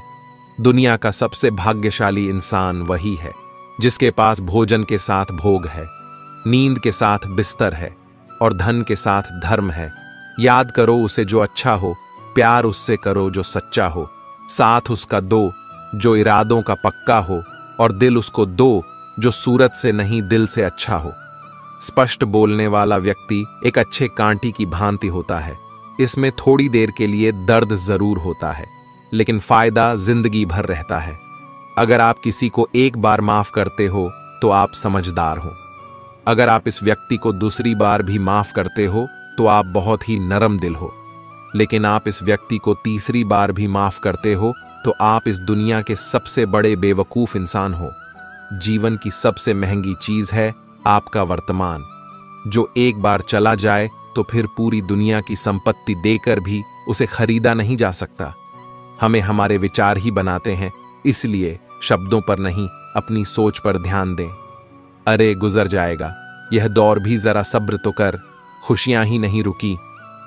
दुनिया का सबसे भाग्यशाली इंसान वही है जिसके पास भोजन के साथ भोग है, नींद के साथ बिस्तर है और धन के साथ धर्म है। याद करो उसे जो अच्छा हो, प्यार उससे करो जो सच्चा हो, साथ उसका दो जो इरादों का पक्का हो और दिल उसको दो जो सूरत से नहीं दिल से अच्छा हो। स्पष्ट बोलने वाला व्यक्ति एक अच्छे कांटी की भांति होता है। इसमें थोड़ी देर के लिए दर्द जरूर होता है, लेकिन फायदा जिंदगी भर रहता है। अगर आप किसी को एक बार माफ करते हो तो आप समझदार हो। अगर आप इस व्यक्ति को दूसरी बार भी माफ करते हो तो आप बहुत ही नरम दिल हो। लेकिन आप इस व्यक्ति को तीसरी बार भी माफ करते हो तो आप इस दुनिया के सबसे बड़े बेवकूफ इंसान हो। जीवन की सबसे महंगी चीज है आपका वर्तमान, जो एक बार चला जाए तो फिर पूरी दुनिया की संपत्ति देकर भी उसे खरीदा नहीं जा सकता। हमें हमारे विचार ही बनाते हैं, इसलिए शब्दों पर नहीं, अपनी सोच पर ध्यान दें। अरे गुजर जाएगा यह दौर भी, जरा सब्र तो कर। खुशियां ही नहीं रुकी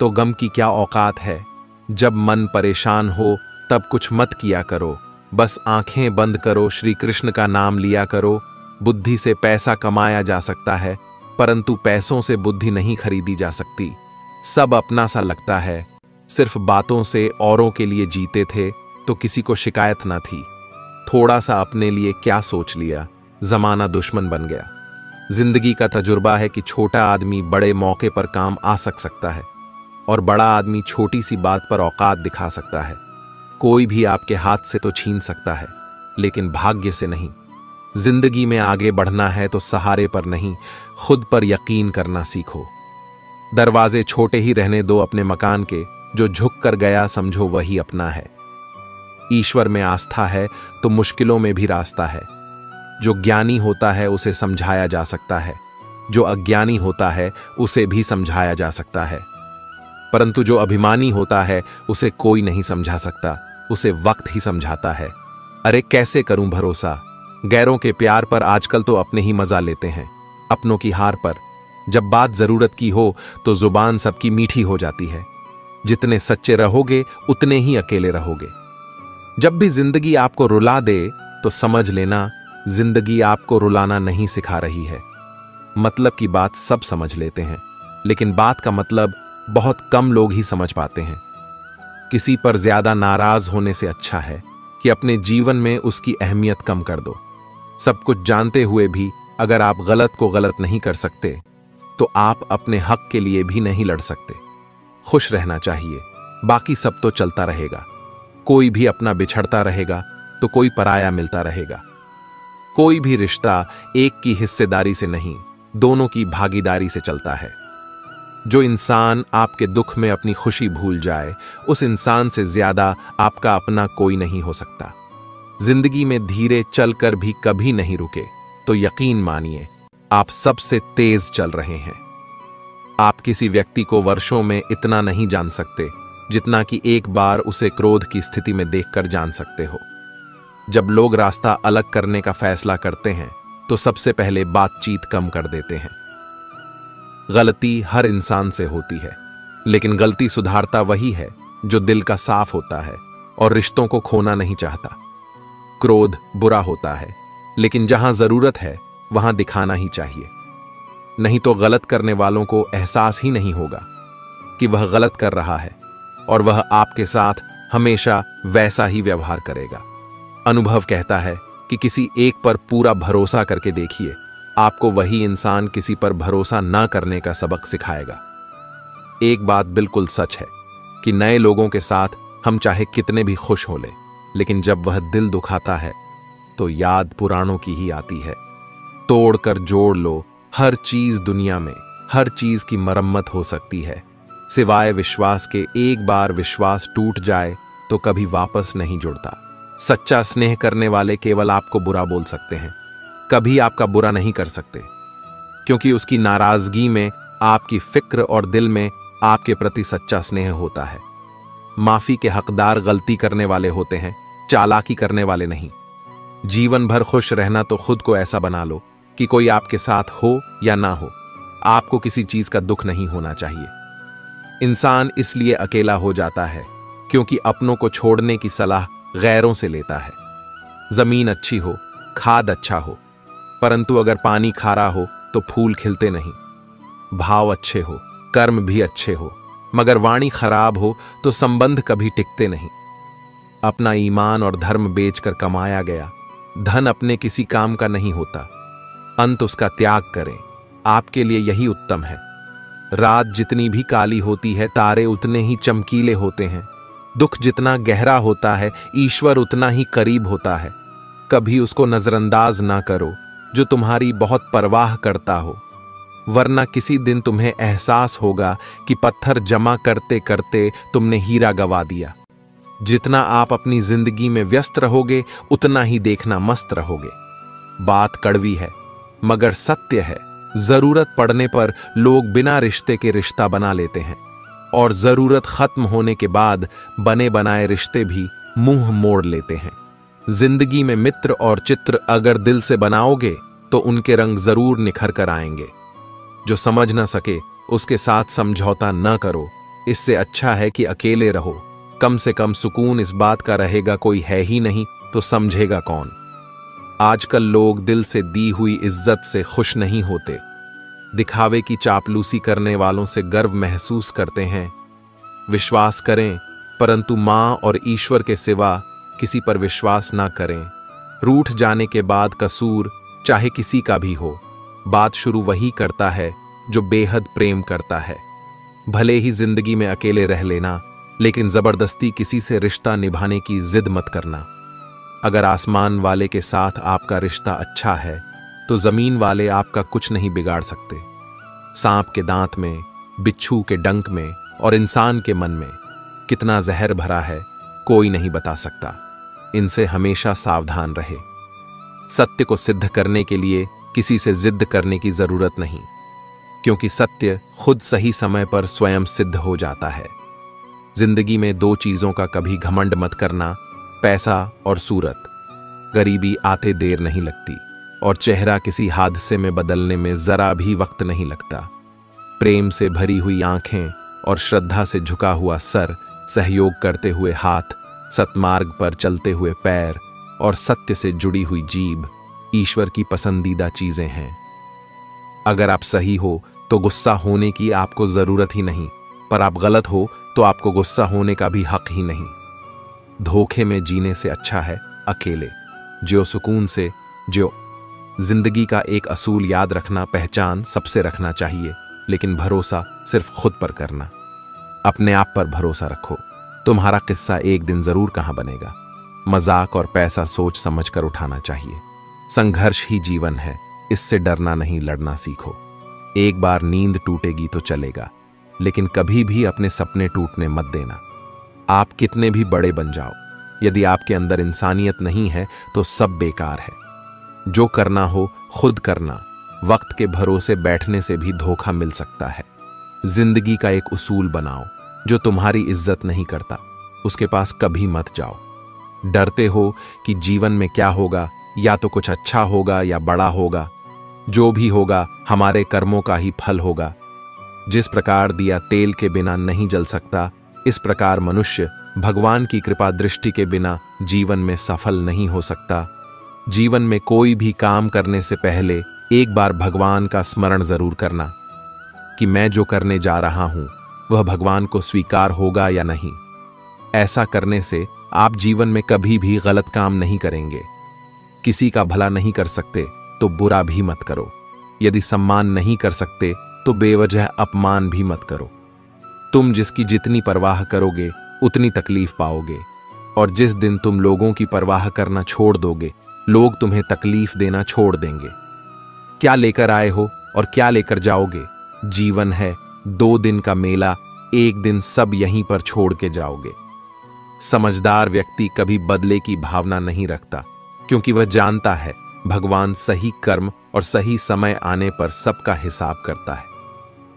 तो गम की क्या औकात है। जब मन परेशान हो तब कुछ मत किया करो, बस आंखें बंद करो, श्री कृष्ण का नाम लिया करो। बुद्धि से पैसा कमाया जा सकता है, परंतु पैसों से बुद्धि नहीं खरीदी जा सकती। सब अपना सा लगता है, सिर्फ बातों से औरों के लिए जीते थे तो किसी को शिकायत न थी। थोड़ा सा अपने लिए क्या सोच लिया, जमाना दुश्मन बन गया। जिंदगी का तजुर्बा है कि छोटा आदमी बड़े मौके पर काम आ सकता है और बड़ा आदमी छोटी सी बात पर औकात दिखा सकता है। कोई भी आपके हाथ से तो छीन सकता है, लेकिन भाग्य से नहीं। जिंदगी में आगे बढ़ना है तो सहारे पर नहीं, खुद पर यकीन करना सीखो। दरवाजे छोटे ही रहने दो अपने मकान के, जो झुक कर गया समझो वही अपना है। ईश्वर में आस्था है तो मुश्किलों में भी रास्ता है। जो ज्ञानी होता है उसे समझाया जा सकता है, जो अज्ञानी होता है उसे भी समझाया जा सकता है, परंतु जो अभिमानी होता है उसे कोई नहीं समझा सकता, उसे वक्त ही समझाता है। अरे कैसे करूं भरोसा, गैरों के प्यार पर आजकल तो अपने ही मजा लेते हैं, अपनों की हार पर। जब बात जरूरत की हो तो जुबान सबकी मीठी हो जाती है। जितने सच्चे रहोगे उतने ही अकेले रहोगे। जब भी जिंदगी आपको रुला दे तो समझ लेना जिंदगी आपको रुलाना नहीं सिखा रही है। मतलब की बात सब समझ लेते हैं, लेकिन बात का मतलब बहुत कम लोग ही समझ पाते हैं। किसी पर ज्यादा नाराज होने से अच्छा है कि अपने जीवन में उसकी अहमियत कम कर दो। सब कुछ जानते हुए भी अगर आप गलत को गलत नहीं कर सकते तो आप अपने हक के लिए भी नहीं लड़ सकते। खुश रहना चाहिए, बाकी सब तो चलता रहेगा। कोई भी अपना बिछड़ता रहेगा तो कोई पराया मिलता रहेगा। कोई भी रिश्ता एक की हिस्सेदारी से नहीं, दोनों की भागीदारी से चलता है। जो इंसान आपके दुख में अपनी खुशी भूल जाए, उस इंसान से ज्यादा आपका अपना कोई नहीं हो सकता। जिंदगी में धीरे चलकर भी कभी नहीं रुके तो यकीन मानिए आप सबसे तेज चल रहे हैं। आप किसी व्यक्ति को वर्षों में इतना नहीं जान सकते जितना कि एक बार उसे क्रोध की स्थिति में देखकर जान सकते हो। जब लोग रास्ता अलग करने का फैसला करते हैं तो सबसे पहले बातचीत कम कर देते हैं। गलती हर इंसान से होती है, लेकिन गलती सुधारता वही है जो दिल का साफ होता है और रिश्तों को खोना नहीं चाहता। क्रोध बुरा होता है, लेकिन जहां जरूरत है वहां दिखाना ही चाहिए, नहीं तो गलत करने वालों को एहसास ही नहीं होगा कि वह गलत कर रहा है और वह आपके साथ हमेशा वैसा ही व्यवहार करेगा। अनुभव कहता है कि किसी एक पर पूरा भरोसा करके देखिए, आपको वही इंसान किसी पर भरोसा ना करने का सबक सिखाएगा। एक बात बिल्कुल सच है कि नए लोगों के साथ हम चाहे कितने भी खुश हो लें, लेकिन जब वह दिल दुखाता है तो याद पुराणों की ही आती है। तोड़कर जोड़ लो, हर चीज दुनिया में हर चीज की मरम्मत हो सकती है, सिवाय विश्वास के। एक बार विश्वास टूट जाए तो कभी वापस नहीं जुड़ता। सच्चा स्नेह करने वाले केवल आपको बुरा बोल सकते हैं, कभी आपका बुरा नहीं कर सकते, क्योंकि उसकी नाराजगी में आपकी फिक्र और दिल में आपके प्रति सच्चा स्नेह होता है। माफी के हकदार गलती करने वाले होते हैं, चालाकी करने वाले नहीं। जीवन भर खुश रहना तो खुद को ऐसा बना लो कि कोई आपके साथ हो या ना हो, आपको किसी चीज का दुख नहीं होना चाहिए। इंसान इसलिए अकेला हो जाता है क्योंकि अपनों को छोड़ने की सलाह गैरों से लेता है। जमीन अच्छी हो, खाद अच्छा हो, परंतु अगर पानी खारा हो तो फूल खिलते नहीं। भाव अच्छे हो, कर्म भी अच्छे हो, मगर वाणी खराब हो तो संबंध कभी टिकते नहीं। अपना ईमान और धर्म बेचकर कमाया गया धन अपने किसी काम का नहीं होता, अंत उसका त्याग करें, आपके लिए यही उत्तम है। रात जितनी भी काली होती है, तारे उतने ही चमकीले होते हैं। दुख जितना गहरा होता है, ईश्वर उतना ही करीब होता है। कभी उसको नजरअंदाज ना करो जो तुम्हारी बहुत परवाह करता हो, वरना किसी दिन तुम्हें एहसास होगा कि पत्थर जमा करते करते तुमने हीरा गवा दिया। जितना आप अपनी जिंदगी में व्यस्त रहोगे उतना ही देखना मस्त रहोगे। बात कड़वी है मगर सत्य है। जरूरत पड़ने पर लोग बिना रिश्ते के रिश्ता बना लेते हैं और जरूरत खत्म होने के बाद बने बनाए रिश्ते भी मुंह मोड़ लेते हैं। जिंदगी में मित्र और चित्र अगर दिल से बनाओगे तो उनके रंग जरूर निखर कर आएंगे। जो समझ ना सके उसके साथ समझौता न करो। इससे अच्छा है कि अकेले रहो। कम से कम सुकून इस बात का रहेगा कोई है ही नहीं तो समझेगा कौन। आजकल लोग दिल से दी हुई इज्जत से खुश नहीं होते। दिखावे की चापलूसी करने वालों से गर्व महसूस करते हैं। विश्वास करें परंतु मां और ईश्वर के सिवा किसी पर विश्वास ना करें। रूठ जाने के बाद कसूर चाहे किसी का भी हो, बात शुरू वही करता है जो बेहद प्रेम करता है। भले ही जिंदगी में अकेले रह लेना, लेकिन जबरदस्ती किसी से रिश्ता निभाने की जिद मत करना। अगर आसमान वाले के साथ आपका रिश्ता अच्छा है तो जमीन वाले आपका कुछ नहीं बिगाड़ सकते। सांप के दांत में, बिच्छू के डंक में और इंसान के मन में कितना जहर भरा है कोई नहीं बता सकता। इनसे हमेशा सावधान रहे। सत्य को सिद्ध करने के लिए किसी से जिद करने की जरूरत नहीं, क्योंकि सत्य खुद सही समय पर स्वयं सिद्ध हो जाता है। जिंदगी में दो चीजों का कभी घमंड मत करना, पैसा और सूरत। गरीबी आते देर नहीं लगती और चेहरा किसी हादसे में बदलने में जरा भी वक्त नहीं लगता। प्रेम से भरी हुई आंखें और श्रद्धा से झुका हुआ सर, सहयोग करते हुए हाथ, सतमार्ग पर चलते हुए पैर और सत्य से जुड़ी हुई जीभ ईश्वर की पसंदीदा चीजें हैं। अगर आप सही हो तो गुस्सा होने की आपको जरूरत ही नहीं, पर आप गलत हो तो आपको गुस्सा होने का भी हक ही नहीं। धोखे में जीने से अच्छा है अकेले जियो सुकून से जियो। जिंदगी का एक असूल याद रखना, पहचान सबसे रखना चाहिए, लेकिन भरोसा सिर्फ खुद पर करना। अपने आप पर भरोसा रखो। तुम्हारा किस्सा एक दिन जरूर कहां बनेगा। मजाक और पैसा सोच समझ कर उठाना चाहिए। संघर्ष ही जीवन है, इससे डरना नहीं, लड़ना सीखो। एक बार नींद टूटेगी तो चलेगा, लेकिन कभी भी अपने सपने टूटने मत देना। आप कितने भी बड़े बन जाओ, यदि आपके अंदर इंसानियत नहीं है तो सब बेकार है। जो करना हो खुद करना। वक्त के भरोसे बैठने से भी धोखा मिल सकता है। जिंदगी का एक उसूल बनाओ, जो तुम्हारी इज्जत नहीं करता उसके पास कभी मत जाओ। डरते हो कि जीवन में क्या होगा, या तो कुछ अच्छा होगा या बड़ा होगा। जो भी होगा हमारे कर्मों का ही फल होगा। जिस प्रकार दिया तेल के बिना नहीं जल सकता, इस प्रकार मनुष्य भगवान की कृपा दृष्टि के बिना जीवन में सफल नहीं हो सकता। जीवन में कोई भी काम करने से पहले एक बार भगवान का स्मरण जरूर करना कि मैं जो करने जा रहा हूं वह भगवान को स्वीकार होगा या नहीं। ऐसा करने से आप जीवन में कभी भी गलत काम नहीं करेंगे। किसी का भला नहीं कर सकते तो बुरा भी मत करो। यदि सम्मान नहीं कर सकते तो बेवजह अपमान भी मत करो। तुम जिसकी जितनी परवाह करोगे उतनी तकलीफ पाओगे, और जिस दिन तुम लोगों की परवाह करना छोड़ दोगे, लोग तुम्हें तकलीफ देना छोड़ देंगे। क्या लेकर आए हो और क्या लेकर जाओगे? जीवन है 2 दिन का मेला, एक दिन सब यहीं पर छोड़ के जाओगे। समझदार व्यक्ति कभी बदले की भावना नहीं रखता, क्योंकि वह जानता है भगवान सही कर्म और सही समय आने पर सबका हिसाब करता है।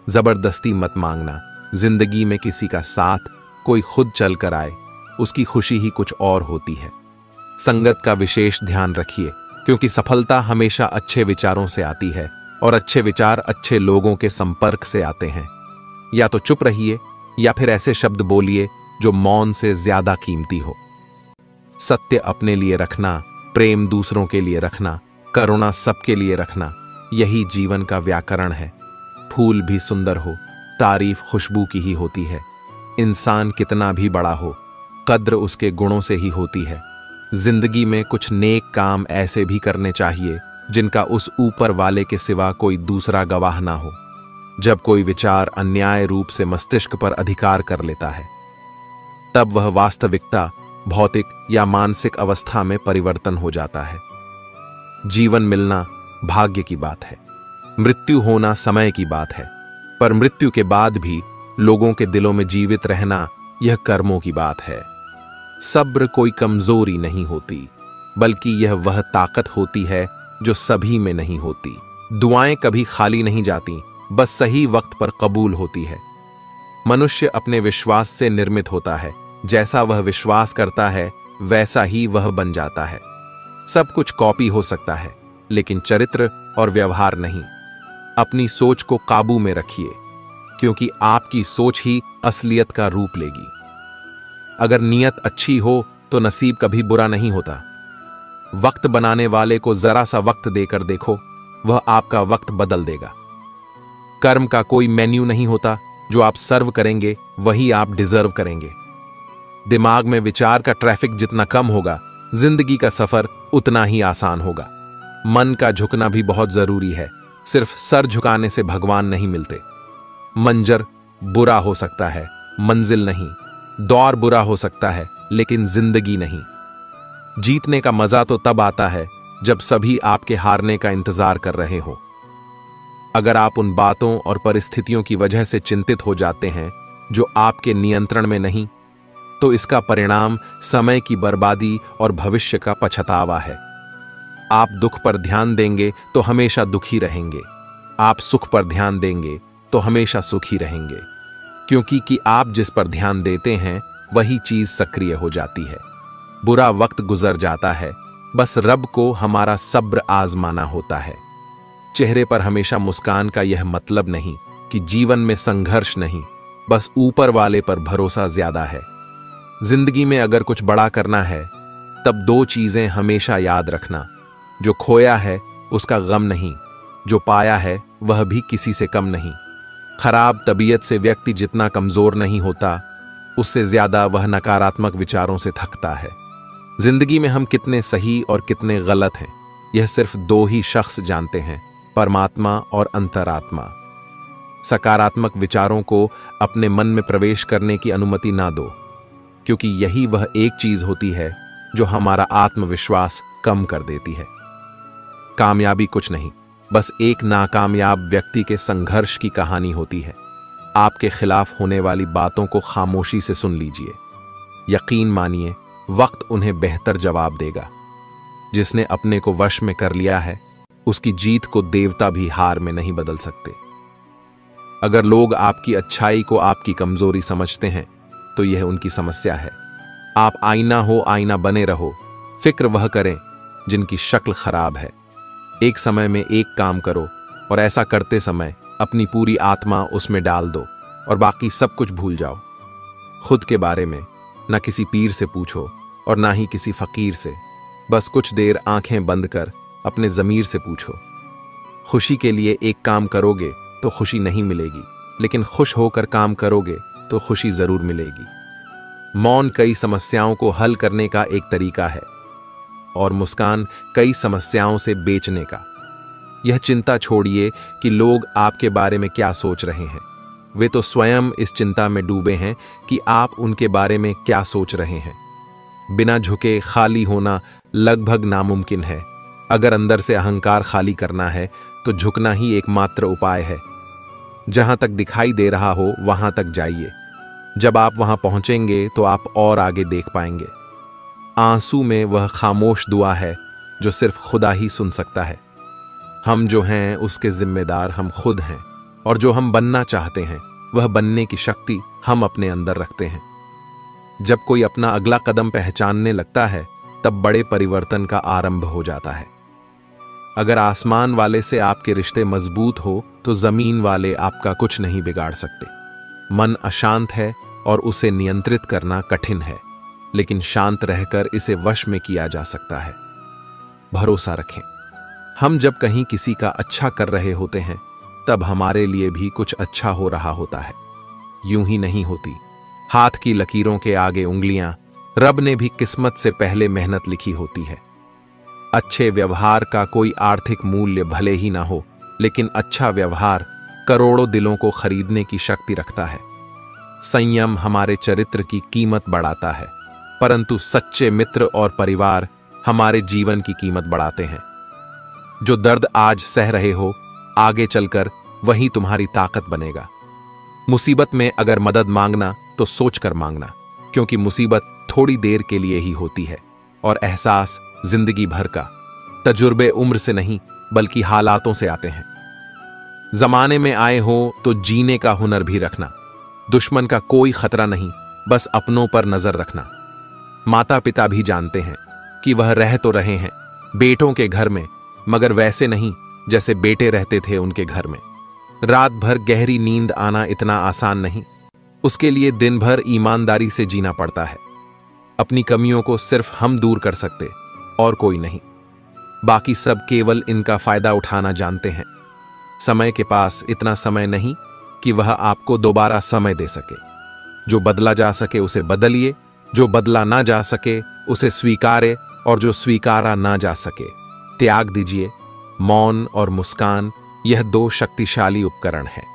जबरदस्ती मत मांगना। जिंदगी में किसी का साथ कोई खुद चल कर आए, उसकी खुशी ही कुछ और होती है। संगत का विशेष ध्यान रखिए, क्योंकि सफलता हमेशा अच्छे विचारों से आती है और अच्छे विचार अच्छे लोगों के संपर्क से आते हैं। या तो चुप रहिए या फिर ऐसे शब्द बोलिए जो मौन से ज्यादा कीमती हो। सत्य अपने लिए रखना, प्रेम दूसरों के लिए रखना, करुणा सबके लिए रखना, यही जीवन का व्याकरण है। फूल भी सुंदर हो, तारीफ खुशबू की ही होती है। इंसान कितना भी बड़ा हो, कद्र उसके गुणों से ही होती है। जिंदगी में कुछ नेक काम ऐसे भी करने चाहिए जिनका उस ऊपर वाले के सिवा कोई दूसरा गवाह ना हो। जब कोई विचार अन्याय रूप से मस्तिष्क पर अधिकार कर लेता है, तब वह वास्तविकता, भौतिक या मानसिक अवस्था में परिवर्तन हो जाता है। जीवन मिलना भाग्य की बात है, मृत्यु होना समय की बात है, पर मृत्यु के बाद भी लोगों के दिलों में जीवित रहना यह कर्मों की बात है। सब्र कोई कमजोरी नहीं होती, बल्कि यह वह ताकत होती है जो सभी में नहीं होती। दुआएं कभी खाली नहीं जाती, बस सही वक्त पर कबूल होती है। मनुष्य अपने विश्वास से निर्मित होता है। जैसा वह विश्वास करता है वैसा ही वह बन जाता है। सब कुछ कॉपी हो सकता है, लेकिन चरित्र और व्यवहार नहीं। अपनी सोच को काबू में रखिए, क्योंकि आपकी सोच ही असलियत का रूप लेगी। अगर नीयत अच्छी हो तो नसीब कभी बुरा नहीं होता। वक्त बनाने वाले को जरा सा वक्त देकर देखो, वह आपका वक्त बदल देगा। कर्म का कोई मेन्यू नहीं होता, जो आप सर्व करेंगे वही आप डिजर्व करेंगे। दिमाग में विचार का ट्रैफिक जितना कम होगा, जिंदगी का सफर उतना ही आसान होगा। मन का झुकना भी बहुत जरूरी है, सिर्फ सर झुकाने से भगवान नहीं मिलते। मंजर बुरा हो सकता है, मंजिल नहीं। दौर बुरा हो सकता है, लेकिन जिंदगी नहीं। जीतने का मजा तो तब आता है जब सभी आपके हारने का इंतजार कर रहे हो। अगर आप उन बातों और परिस्थितियों की वजह से चिंतित हो जाते हैं जो आपके नियंत्रण में नहीं, तो इसका परिणाम समय की बर्बादी और भविष्य का पछतावा है। आप दुख पर ध्यान देंगे तो हमेशा दुखी रहेंगे। आप सुख पर ध्यान देंगे तो हमेशा सुखी रहेंगे, क्योंकि आप जिस पर ध्यान देते हैं वही चीज सक्रिय हो जाती है। बुरा वक्त गुजर जाता है, बस रब को हमारा सब्र आजमाना होता है। चेहरे पर हमेशा मुस्कान का यह मतलब नहीं कि जीवन में संघर्ष नहीं, बस ऊपर वाले पर भरोसा ज्यादा है। जिंदगी में अगर कुछ बड़ा करना है, तब दो चीजें हमेशा याद रखना। जो खोया है उसका गम नहीं, जो पाया है वह भी किसी से कम नहीं। खराब तबीयत से व्यक्ति जितना कमजोर नहीं होता, उससे ज्यादा वह नकारात्मक विचारों से थकता है। जिंदगी में हम कितने सही और कितने गलत हैं, यह सिर्फ दो ही शख्स जानते हैं, परमात्मा और अंतरात्मा। सकारात्मक विचारों को अपने मन में प्रवेश करने की अनुमति ना दो, क्योंकि यही वह एक चीज होती है जो हमारा आत्मविश्वास कम कर देती है। कामयाबी कुछ नहीं, बस एक नाकामयाब व्यक्ति के संघर्ष की कहानी होती है। आपके खिलाफ होने वाली बातों को खामोशी से सुन लीजिए। यकीन मानिए, वक्त उन्हें बेहतर जवाब देगा। जिसने अपने को वश में कर लिया है, उसकी जीत को देवता भी हार में नहीं बदल सकते। अगर लोग आपकी अच्छाई को आपकी कमजोरी समझते हैं, तो यह उनकी समस्या है। आप आईना हो, आईना बने रहो। फिक्र वह करें जिनकी शक्ल खराब है। एक समय में एक काम करो, और ऐसा करते समय अपनी पूरी आत्मा उसमें डाल दो और बाकी सब कुछ भूल जाओ। खुद के बारे में ना किसी पीर से पूछो और ना ही किसी फकीर से। बस कुछ देर आंखें बंद कर अपने ज़मीर से पूछो। खुशी के लिए एक काम करोगे तो खुशी नहीं मिलेगी, लेकिन खुश होकर काम करोगे तो खुशी जरूर मिलेगी। मौन कई समस्याओं को हल करने का एक तरीका है, और मुस्कान कई समस्याओं से बेचने का। यह चिंता छोड़िए कि लोग आपके बारे में क्या सोच रहे हैं। वे तो स्वयं इस चिंता में डूबे हैं कि आप उनके बारे में क्या सोच रहे हैं। बिना झुके खाली होना लगभग नामुमकिन है। अगर अंदर से अहंकार खाली करना है तो झुकना ही एकमात्र उपाय है। जहां तक दिखाई दे रहा हो वहां तक जाइए। जब आप वहां पहुंचेंगे तो आप और आगे देख पाएंगे। आंसू में वह खामोश दुआ है जो सिर्फ खुदा ही सुन सकता है। हम जो हैं उसके जिम्मेदार हम खुद हैं, और जो हम बनना चाहते हैं वह बनने की शक्ति हम अपने अंदर रखते हैं। जब कोई अपना अगला कदम पहचानने लगता है, तब बड़े परिवर्तन का आरंभ हो जाता है। अगर आसमान वाले से आपके रिश्ते मजबूत हो तो जमीन वाले आपका कुछ नहीं बिगाड़ सकते। मन अशांत है और उसे नियंत्रित करना कठिन है, लेकिन शांत रहकर इसे वश में किया जा सकता है। भरोसा रखें। हम जब कहीं किसी का अच्छा कर रहे होते हैं, तब हमारे लिए भी कुछ अच्छा हो रहा होता है। यूं ही नहीं होती। हाथ की लकीरों के आगे उंगलियां, रब ने भी किस्मत से पहले मेहनत लिखी होती है। अच्छे व्यवहार का कोई आर्थिक मूल्य भले ही ना हो, लेकिन अच्छा व्यवहार करोड़ों दिलों को खरीदने की शक्ति रखता है। संयम हमारे चरित्र की कीमत बढ़ाता है, परंतु सच्चे मित्र और परिवार हमारे जीवन की कीमत बढ़ाते हैं। जो दर्द आज सह रहे हो, आगे चलकर वही तुम्हारी ताकत बनेगा। मुसीबत में अगर मदद मांगना तो सोचकर मांगना, क्योंकि मुसीबत थोड़ी देर के लिए ही होती है और एहसास जिंदगी भर का। तजुर्बे उम्र से नहीं बल्कि हालातों से आते हैं। जमाने में आए हो तो जीने का हुनर भी रखना। दुश्मन का कोई खतरा नहीं, बस अपनों पर नजर रखना। माता पिता भी जानते हैं कि वह रह तो रहे हैं बेटों के घर में, मगर वैसे नहीं जैसे बेटे रहते थे उनके घर में। रात भर गहरी नींद आना इतना आसान नहीं, उसके लिए दिन भर ईमानदारी से जीना पड़ता है। अपनी कमियों को सिर्फ हम दूर कर सकते और कोई नहीं। बाकी सब केवल इनका फायदा उठाना जानते हैं। समय के पास इतना समय नहीं कि वह आपको दोबारा समय दे सके। जो बदला जा सके उसे बदलिए, जो बदला ना जा सके उसे स्वीकारे, और जो स्वीकारा ना जा सके त्याग दीजिए। मौन और मुस्कान, यह दो शक्तिशाली उपकरण हैं।